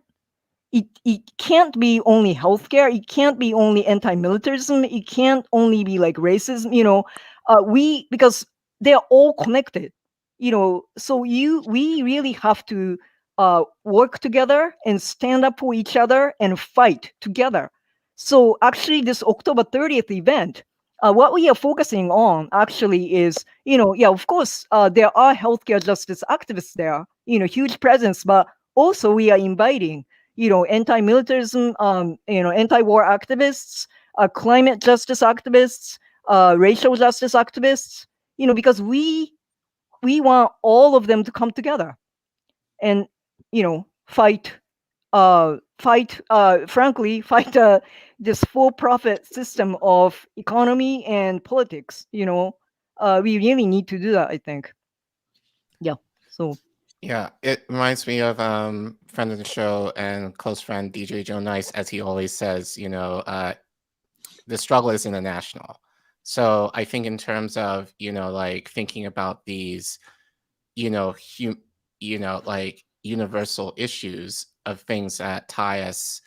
It can't be only healthcare. It can't be only anti-militarism. It can't only be like racism. We because they're all connected. So we really have to work together and stand up for each other and fight together. So actually, this October 30th event, what we are focusing on actually is, yeah, of course, there are healthcare justice activists there, huge presence, but also we are inviting anti-militarism, anti-war activists, climate justice activists, racial justice activists, because we want all of them to come together and, fight, frankly, fight this for-profit system of economy and politics. We really need to do that, I think. Yeah. So. Yeah, it reminds me of friend of the show and close friend DJ Joe Nice, as he always says, the struggle is international. So I think in terms of, like thinking about these, like universal issues of things that tie us,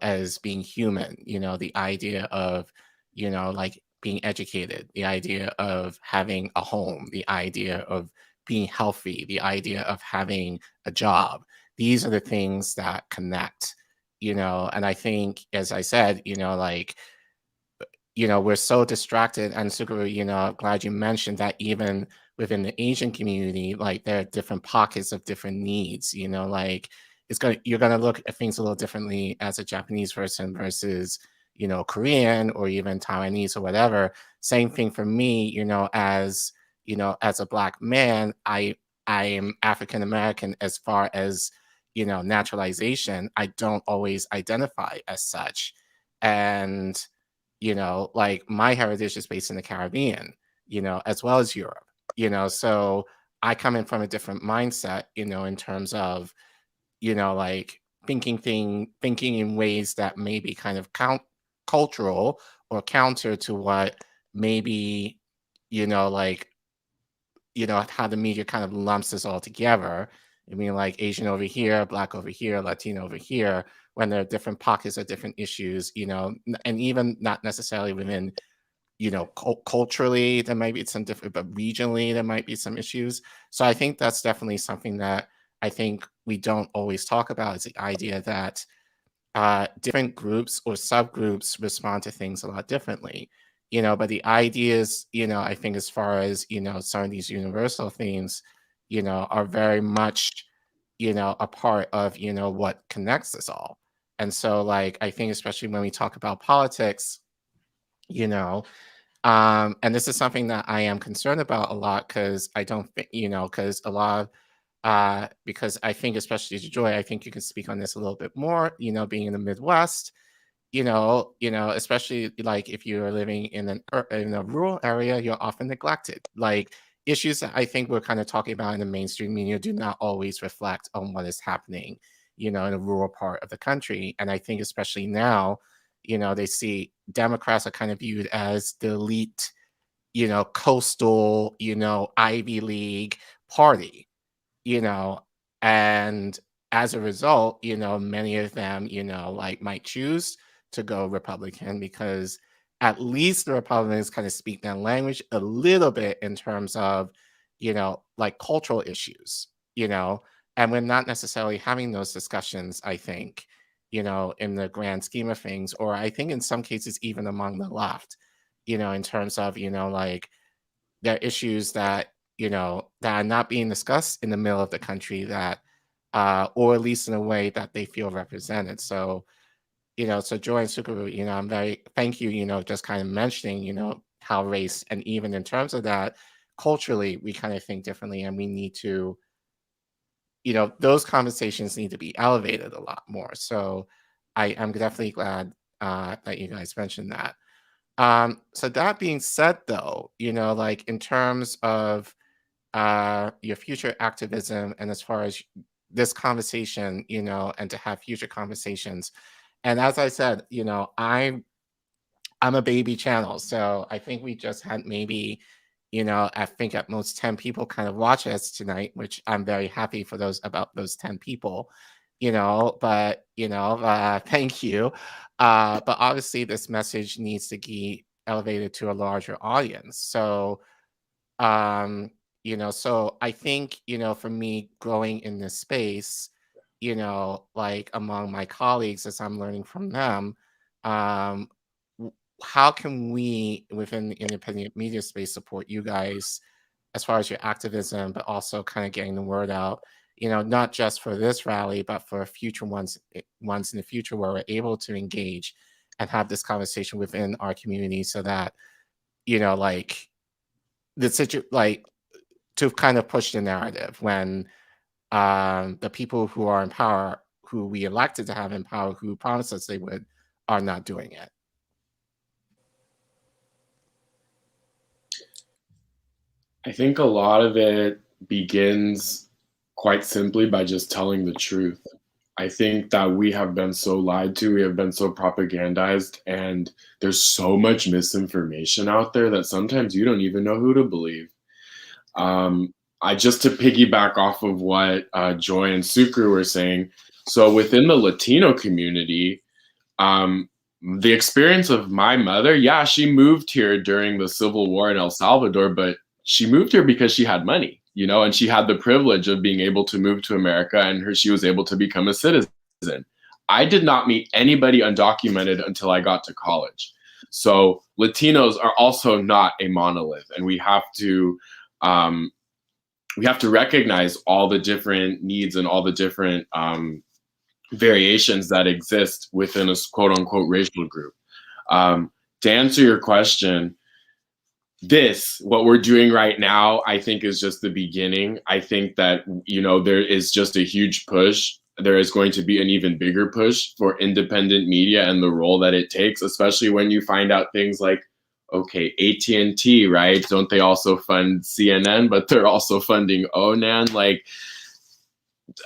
as being human, the idea of, like being educated, the idea of having a home, the idea of being healthy, the idea of having a job. These are the things that connect, and I think, as I said, like, we're so distracted. And Tsukuru, glad you mentioned that even within the Asian community, like there are different pockets of different needs, like you're gonna look at things a little differently as a Japanese person versus, Korean or even Taiwanese or whatever. Same thing for me, as a Black man, I am African American as far as, you know, naturalization, I don't always identify as such. And, you know, like my heritage is based in the Caribbean, you know, as well as Europe, you know, so I come in from a different mindset, you know, in terms of, you know, like thinking in ways that may be kind of cultural or counter to what maybe, you know, like, you know, how the media kind of lumps this all together. I mean, like Asian over here, Black over here, Latino over here, when there are different pockets of different issues, you know, and even not necessarily within, you know, culturally, there might be some different, but regionally, there might be some issues. So I think that's definitely something that I think we don't always talk about, is the idea that different groups or subgroups respond to things a lot differently, you know, but the ideas, you know, I think as far as, you know, some of these universal themes, you know, are very much, you know, a part of, you know, what connects us all. And so, like, I think especially when we talk about politics, you know, and this is something that I am concerned about a lot, because I don't think, you know, because a lot of because I think, especially to Joy, I think you can speak on this a little bit more, you know, being in the Midwest, you know, especially like if you're living in in a rural area, you're often neglected. Like issues that I think we're kind of talking about in the mainstream media do not always reflect on what is happening, you know, in a rural part of the country. And I think especially now, you know, they see Democrats are kind of viewed as the elite, you know, coastal, you know, Ivy League party, you know, and as a result, you know, many of them, you know, like might choose to go Republican because at least the Republicans kind of speak that language a little bit in terms of, you know, like cultural issues, you know, and we're not necessarily having those discussions, I think, you know, in the grand scheme of things, or I think in some cases, even among the left, you know, in terms of, you know, like there are issues that, you know, that are not being discussed in the middle of the country that, or at least in a way that they feel represented. So, you know, so Joy and Tsukuru, you know, I'm very, thank you, you know, just kind of mentioning, you know, how race, and even in terms of that, culturally, we kind of think differently, and we need to, you know, those conversations need to be elevated a lot more. So I'm definitely glad that you guys mentioned that. So that being said, though, you know, like in terms of your future activism, and as far as this conversation, you know, and to have future conversations, and as I said, you know, I'm a baby channel, so I think we just had maybe, you know, I think at most 10 people kind of watch us tonight, which I'm very happy for those 10 people, you know, but, you know, thank you. But obviously this message needs to be elevated to a larger audience. So, um, you know, so I think, you know, for me growing in this space, you know, like among my colleagues as I'm learning from them, um, how can we within the independent media space support you guys as far as your activism, but also kind of getting the word out, you know, not just for this rally, but for future ones in the future where we're able to engage and have this conversation within our community so that, you know, like like to kind of push the narrative when the people who are in power, who we elected to have in power, who promised us they would, are not doing it. I think a lot of it begins quite simply by just telling the truth. I think that we have been so lied to, we have been so propagandized, and there's so much misinformation out there that sometimes you don't even know who to believe. I just to piggyback off of what Joy and Tsukuru were saying, so within the Latino community, the experience of my mother, yeah, she moved here during the Civil War in El Salvador, but she moved here because she had money, you know, and she had the privilege of being able to move to America, and she was able to become a citizen. I did not meet anybody undocumented until I got to college. So Latinos are also not a monolith, and we have to recognize all the different needs and all the different variations that exist within a quote unquote racial group. To answer your question, what we're doing right now, I think is just the beginning. I think that, there is just a huge push. There is going to be an even bigger push for independent media and the role that it takes, especially when you find out things like, okay, AT&T, right? Don't they also fund CNN, but they're also funding ONAN? Like,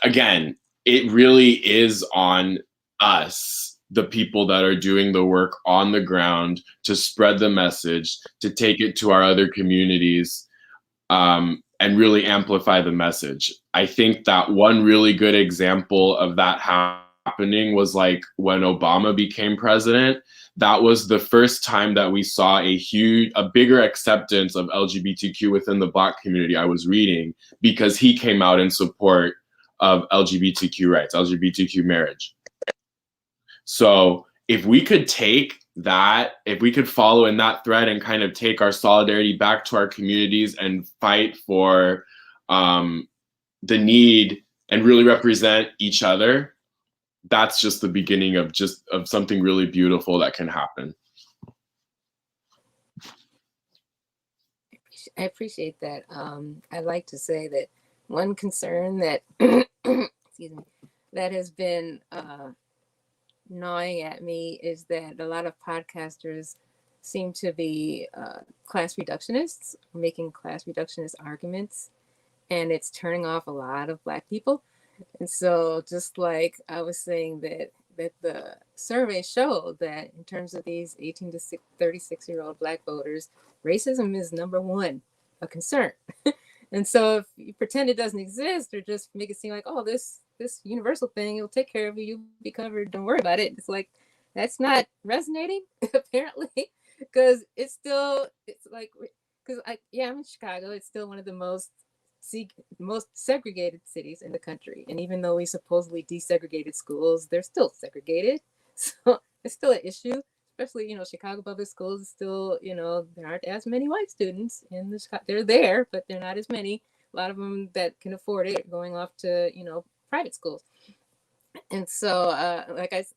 again, it really is on us, the people that are doing the work on the ground, to spread the message, to take it to our other communities, and really amplify the message. I think that one really good example of that happening was like when Obama became president. That was the first time that we saw a bigger acceptance of LGBTQ within the Black community, I was reading, because he came out in support of LGBTQ rights, LGBTQ marriage. So if we could take that, if we could follow in that thread and kind of take our solidarity back to our communities and fight for the need and really represent each other, that's just the beginning of something really beautiful that can happen. I appreciate that. I'd like to say that one concern that excuse me, that has been gnawing at me is that a lot of podcasters seem to be class reductionists, making class reductionist arguments, and it's turning off a lot of Black people. And so, just like I was saying, that the survey showed that in terms of these 18 to 36-year-old Black voters, racism is number one, a concern. And so if you pretend it doesn't exist, or just make it seem like, oh, this universal thing, it'll take care of you, you'll be covered, don't worry about it. It's like, that's not resonating, apparently, because it's like, because I'm in Chicago, it's still one of the most segregated cities in the country. And even though we supposedly desegregated schools, they're still segregated. So it's still an issue, especially, Chicago public schools is still, there aren't as many white students in the Chicago. They're there, but they're not as many. A lot of them that can afford it going off to, private schools. And so,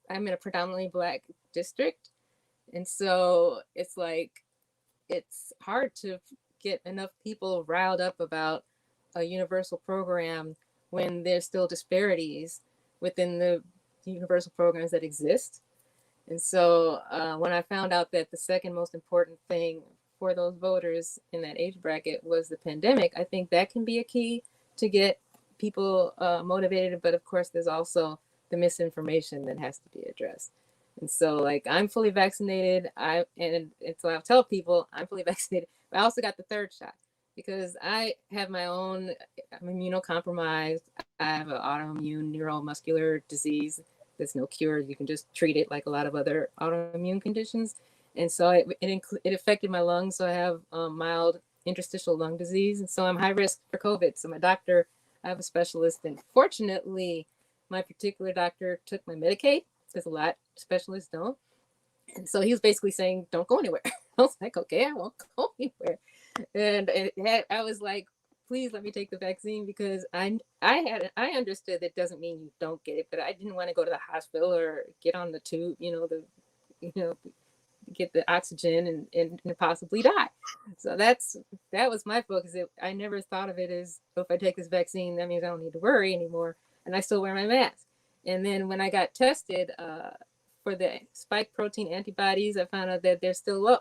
I'm in a predominantly Black district. And so it's like, it's hard to get enough people riled up about a universal program when there's still disparities within the universal programs that exist. And so when I found out that the second most important thing for those voters in that age bracket was the pandemic, I think that can be a key to get people motivated. But of course, there's also the misinformation that has to be addressed. And so, like, I'm fully vaccinated. So I'll tell people I'm fully vaccinated. But I also got the third shot because I have my own, I'm immunocompromised. I have an autoimmune neuromuscular disease. There's no cure. You can just treat it like a lot of other autoimmune conditions. And so it affected my lungs. So I have mild interstitial lung disease. And so I'm high risk for COVID. So I have a specialist. And fortunately, my particular doctor took my Medicaid, because a lot of specialists don't. And so he was basically saying, don't go anywhere. I was like, okay, I won't go anywhere. And I was like, please let me take the vaccine, because I understood that doesn't mean you don't get it, but I didn't want to go to the hospital or get on the tube, get the oxygen and possibly die. So that was my focus. I never thought of it as, if I take this vaccine, that means I don't need to worry anymore. And I still wear my mask. And then when I got tested for the spike protein antibodies, I found out that they're still low.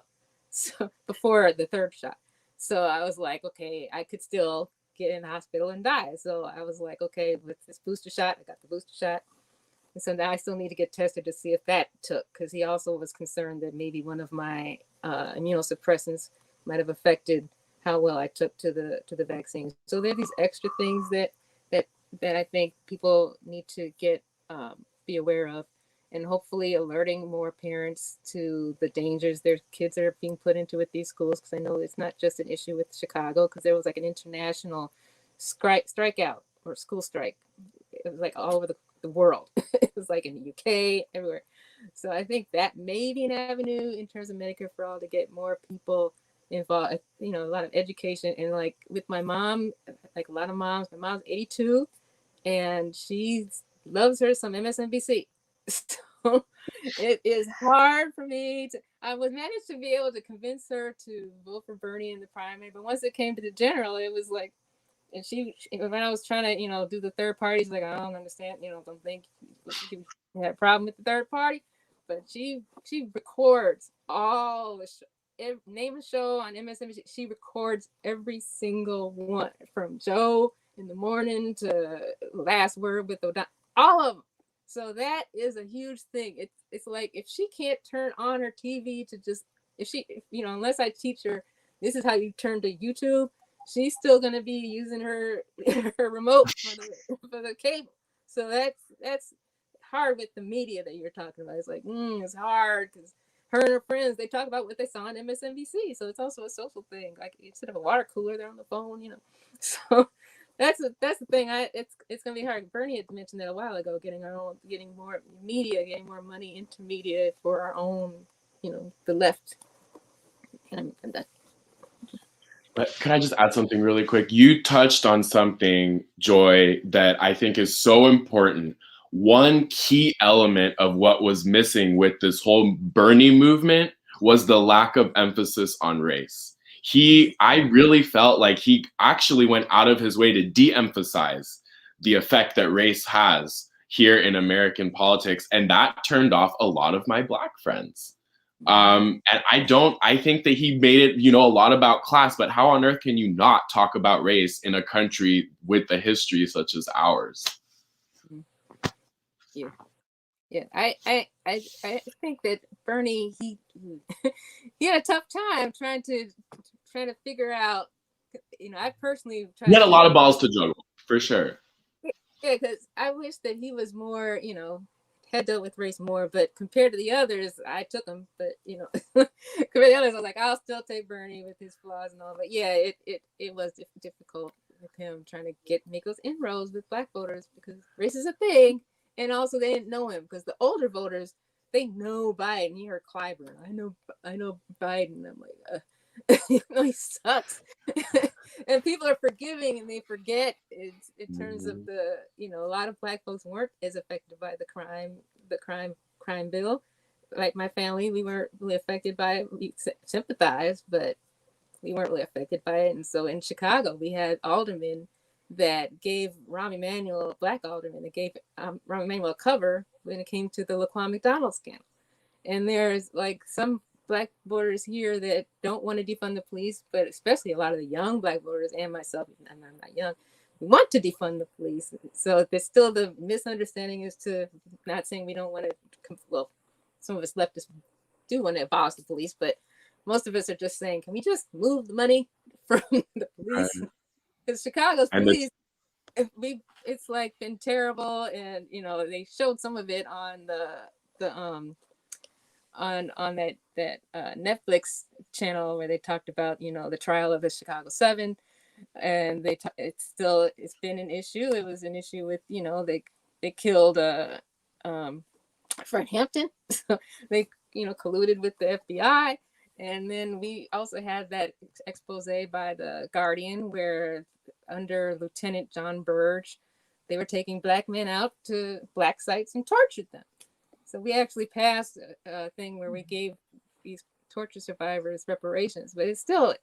So before the third shot. So I was like, okay, I could still get in the hospital and die. So I was like, okay, with this booster shot, I got the booster shot. And so now I still need to get tested to see if that took, because he also was concerned that maybe one of my immunosuppressants might have affected how well I took to the vaccine. So there are these extra things that I think people need to be aware of, and hopefully alerting more parents to the dangers their kids are being put into with these schools. Because I know it's not just an issue with Chicago, because there was like an international strikeout or school strike. It was like all over the world. It was like in the UK, everywhere. So I think that may be an avenue in terms of Medicare for All to get more people involved, a lot of education. And like with my mom, like a lot of moms, my mom's 82 and she loves her some MSNBC. it is hard for me to. I was managed to be able to convince her to vote for Bernie in the primary, but once it came to the general, it was like, and when I was trying to, do the third party, she's like, I don't understand, don't think you had a problem with the third party, but she records all the name a show on MSNBC. She records every single one from Joe in the morning to Last Word with O'Donnell, all of them. So that is a huge thing. It's like if she can't turn on her TV to just unless I teach her this is how you turn to YouTube, she's still gonna be using her remote for the cable. So that's hard with the media that you're talking about. It's like it's hard because her and her friends, they talk about what they saw on MSNBC. So it's also a social thing. Like instead of a water cooler, they're on the phone. So that's the thing. It's gonna be hard. Bernie had mentioned that a while ago. Getting more media, getting more money into media for our own, the left. And that. But can I just add something really quick? You touched on something, Joy, that I think is so important. One key element of what was missing with this whole Bernie movement was the lack of emphasis on race. I really felt like he actually went out of his way to de-emphasize the effect that race has here in American politics. And that turned off a lot of my Black friends. And I think that he made it, a lot about class, but how on earth can you not talk about race in a country with a history such as ours? Yeah. I think that Bernie, he had a tough time trying to figure out, I personally tried. He had a lot of balls to juggle, for sure. Yeah, because I wish that he was more, had dealt with race more, but compared to the others, I took him. But compared to the others, I was like, I'll still take Bernie with his flaws and all. But yeah, it was difficult with him trying to make those inroads with Black voters because race is a thing, and also they didn't know him because the older voters, they know Biden. You heard Clyburn, I know Biden. I'm like, he sucks. And people are forgiving and they forget in terms of the, a lot of Black folks weren't as affected by the crime bill. Like my family, we weren't really affected by it. We sympathized, but we weren't really affected by it. And so in Chicago, we had aldermen that gave Rahm Emanuel, a Black alderman, that gave Rahm Emanuel a cover when it came to the Laquan McDonald scandal. And there's like some Black voters here that don't want to defund the police, but especially a lot of the young Black voters and myself, and I'm not young, we want to defund the police. So there's still the misunderstanding as to not saying we don't want to, well, some of us leftists do want to abolish the police, but most of us are just saying, can we just move the money from the police? Because Chicago's police, it's like been terrible, and they showed some of it on on that Netflix channel where they talked about the trial of the Chicago 7, and it's been an issue. It was an issue with they killed Fred Hampton, so they colluded with the FBI. And then we also had that expose by the Guardian where under Lieutenant John Burge, they were taking Black men out to Black sites and tortured them. So we actually passed a thing where we gave these torture survivors reparations, but it's still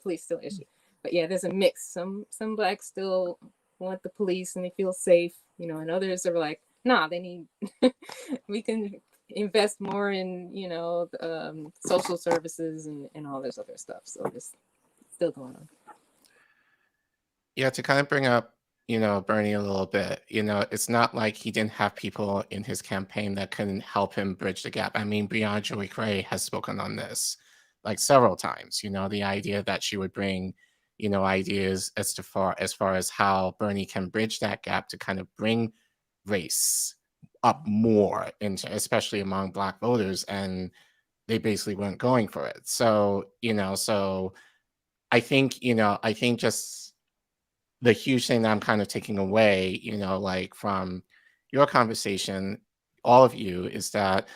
police still issue. But yeah, there's a mix. Some Blacks still want the police and they feel safe, and others are like, nah, they need we can invest more in social services and all this other stuff. So it's still going on. Yeah, to kind of bring up Bernie a little bit, it's not like he didn't have people in his campaign that couldn't help him bridge the gap. I mean, Breonna Joy Gray has spoken on this like several times, the idea that she would bring, ideas as far as how Bernie can bridge that gap to kind of bring race up more into, especially among Black voters, and they basically weren't going for it. So, so I think just the huge thing that I'm kind of taking away, like from your conversation, all of you, is that,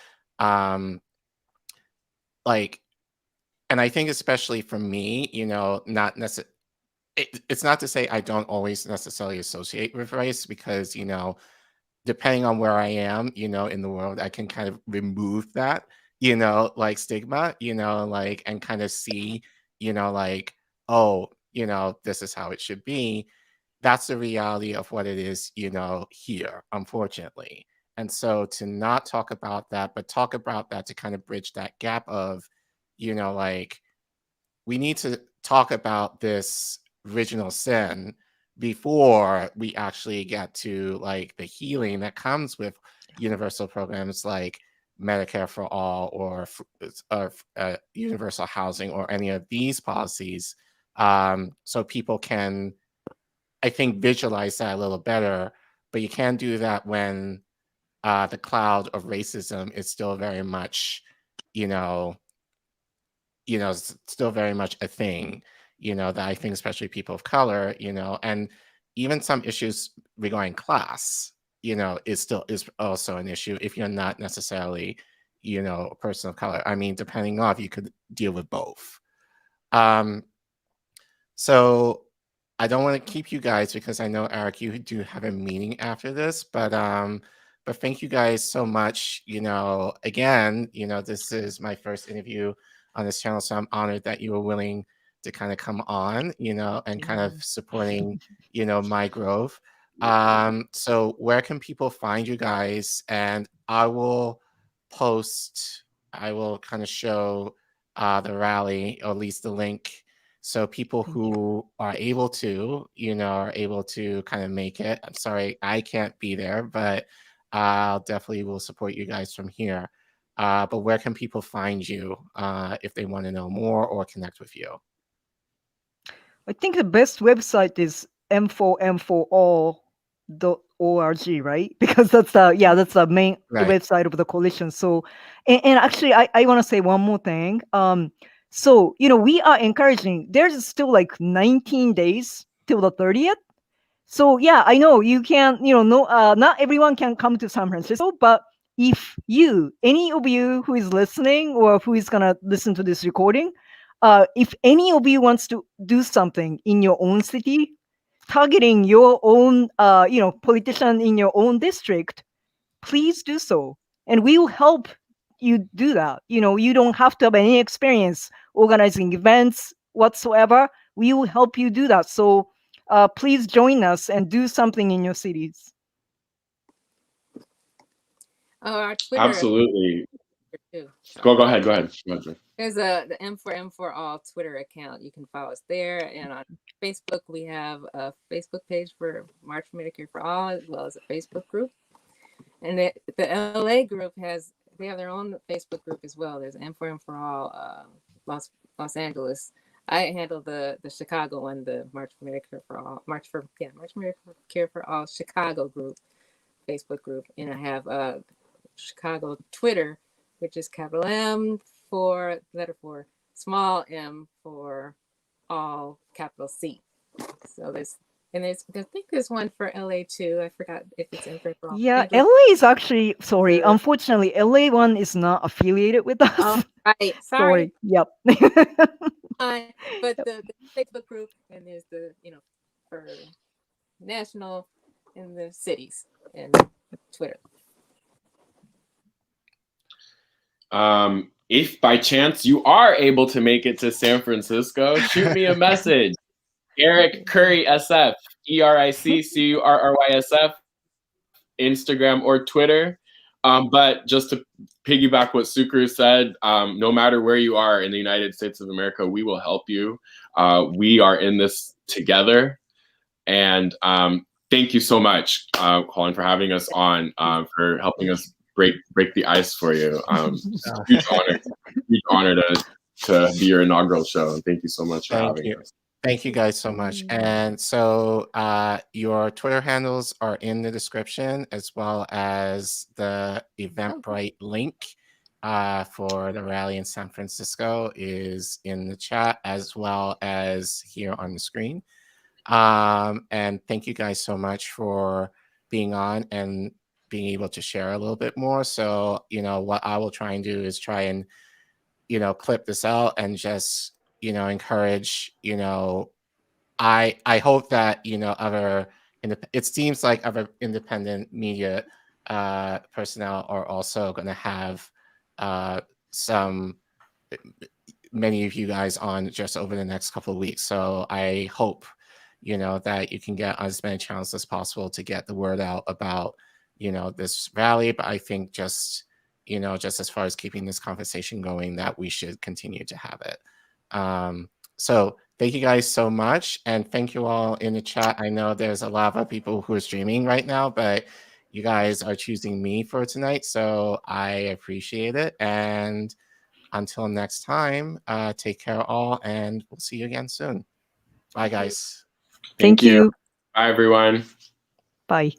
like, and I think especially for me, not necessarily, it's not to say I don't always necessarily associate with race, because, depending on where I am, you know, in the world, I can kind of remove that, you know, like stigma, you know, like, and kind of see, you know, like, oh, you know, this is how it should be. That's the reality of what it is, you know, here, unfortunately. And so to not talk about that, but talk about that to kind of bridge that gap of, you know, like, we need to talk about this original sin before we actually get to like the healing that comes with universal programs like Medicare for all or universal housing or any of these policies. So people can, I think, visualize that a little better, but you can't do that when the cloud of racism is still very much, you know, still very much a thing, you know, that I think especially people of color, you know, and even some issues regarding class, you know, is also an issue if you're not necessarily, you know, a person of color. I mean, depending on if you could deal with both. So I don't want to keep you guys because I know, Eric, you do have a meeting after this, but thank you guys so much. You know, again, you know, this is my first interview on this channel, so I'm honored that you were willing to kind of come on, you know, and kind of supporting, you know, my growth. So where can people find you guys? And I will kind of show the rally, or at least the link, so people who are able to, you know, are able to kind of make it. I'm sorry, I can't be there, but I'll definitely will support you guys from here. But where can people find you if they want to know more or connect with you? I think the best website is M4M4A.org, right? Because that's the main Right. website of the coalition. So, and actually, I want to say one more thing. So you know, we are encouraging. There's still like 19 days till the 30th. So yeah, I know you can, you know, no, not everyone can come to San Francisco, but if any of you who is listening or who is gonna listen to this recording, if any of you wants to do something in your own city, targeting your own, you know, politician in your own district, please do so, and we will help you do that. You know, you don't have to have any experience organizing events whatsoever. We will help you do that. So please join us and do something in your cities. Our Twitter Absolutely. too. Go ahead. Go ahead. There's the M4M4A Twitter account. You can follow us there. And on Facebook, we have a Facebook page for March for Medicare for All, as well as a Facebook group. And the LA group they have their own Facebook group as well. There's M4M4A Los Angeles. I handle the Chicago one, the March for Medicare for All, March for Medicare for All Chicago group, Facebook group. And I have Chicago Twitter, which is capital M for letter 4, small m for all, capital C. So I think there's one for LA too. I forgot if it's in for all. Yeah, LA is actually, sorry, unfortunately, LA one is not affiliated with us. Oh, right. Sorry. Yep. But the Facebook group, and there's the, you know, for national in the cities and Twitter. If by chance you are able to make it to San Francisco, shoot me a message. Eric Curry SF, ERICCURRYSF, Instagram or Twitter. But just to piggyback what Tsukuru said, no matter where you are in the United States of America, we will help you. We are in this together. And thank you so much, Colin, for having us on, for helping us break the ice for you. Huge honor to be your inaugural show. And thank you so much for having us. Thank you guys so much. And so your Twitter handles are in the description, as well as the Eventbrite link for the rally in San Francisco is in the chat, as well as here on the screen. And thank you guys so much for being on and being able to share a little bit more. So, you know, what I will try and do is try and, you know, clip this out and just, you know, encourage, you know, I hope that, you know, it seems like other independent media personnel are also going to have many of you guys on just over the next couple of weeks. So I hope, that you can get on as many channels as possible to get the word out about, this rally. But I think just as far as keeping this conversation going, that we should continue to have it. So thank you guys so much. And thank you all in the chat. I know there's a lot of people who are streaming right now, but you guys are choosing me for tonight. So I appreciate it. And until next time, take care all, and we'll see you again soon. Bye, guys. Thank you. Bye, everyone. Bye.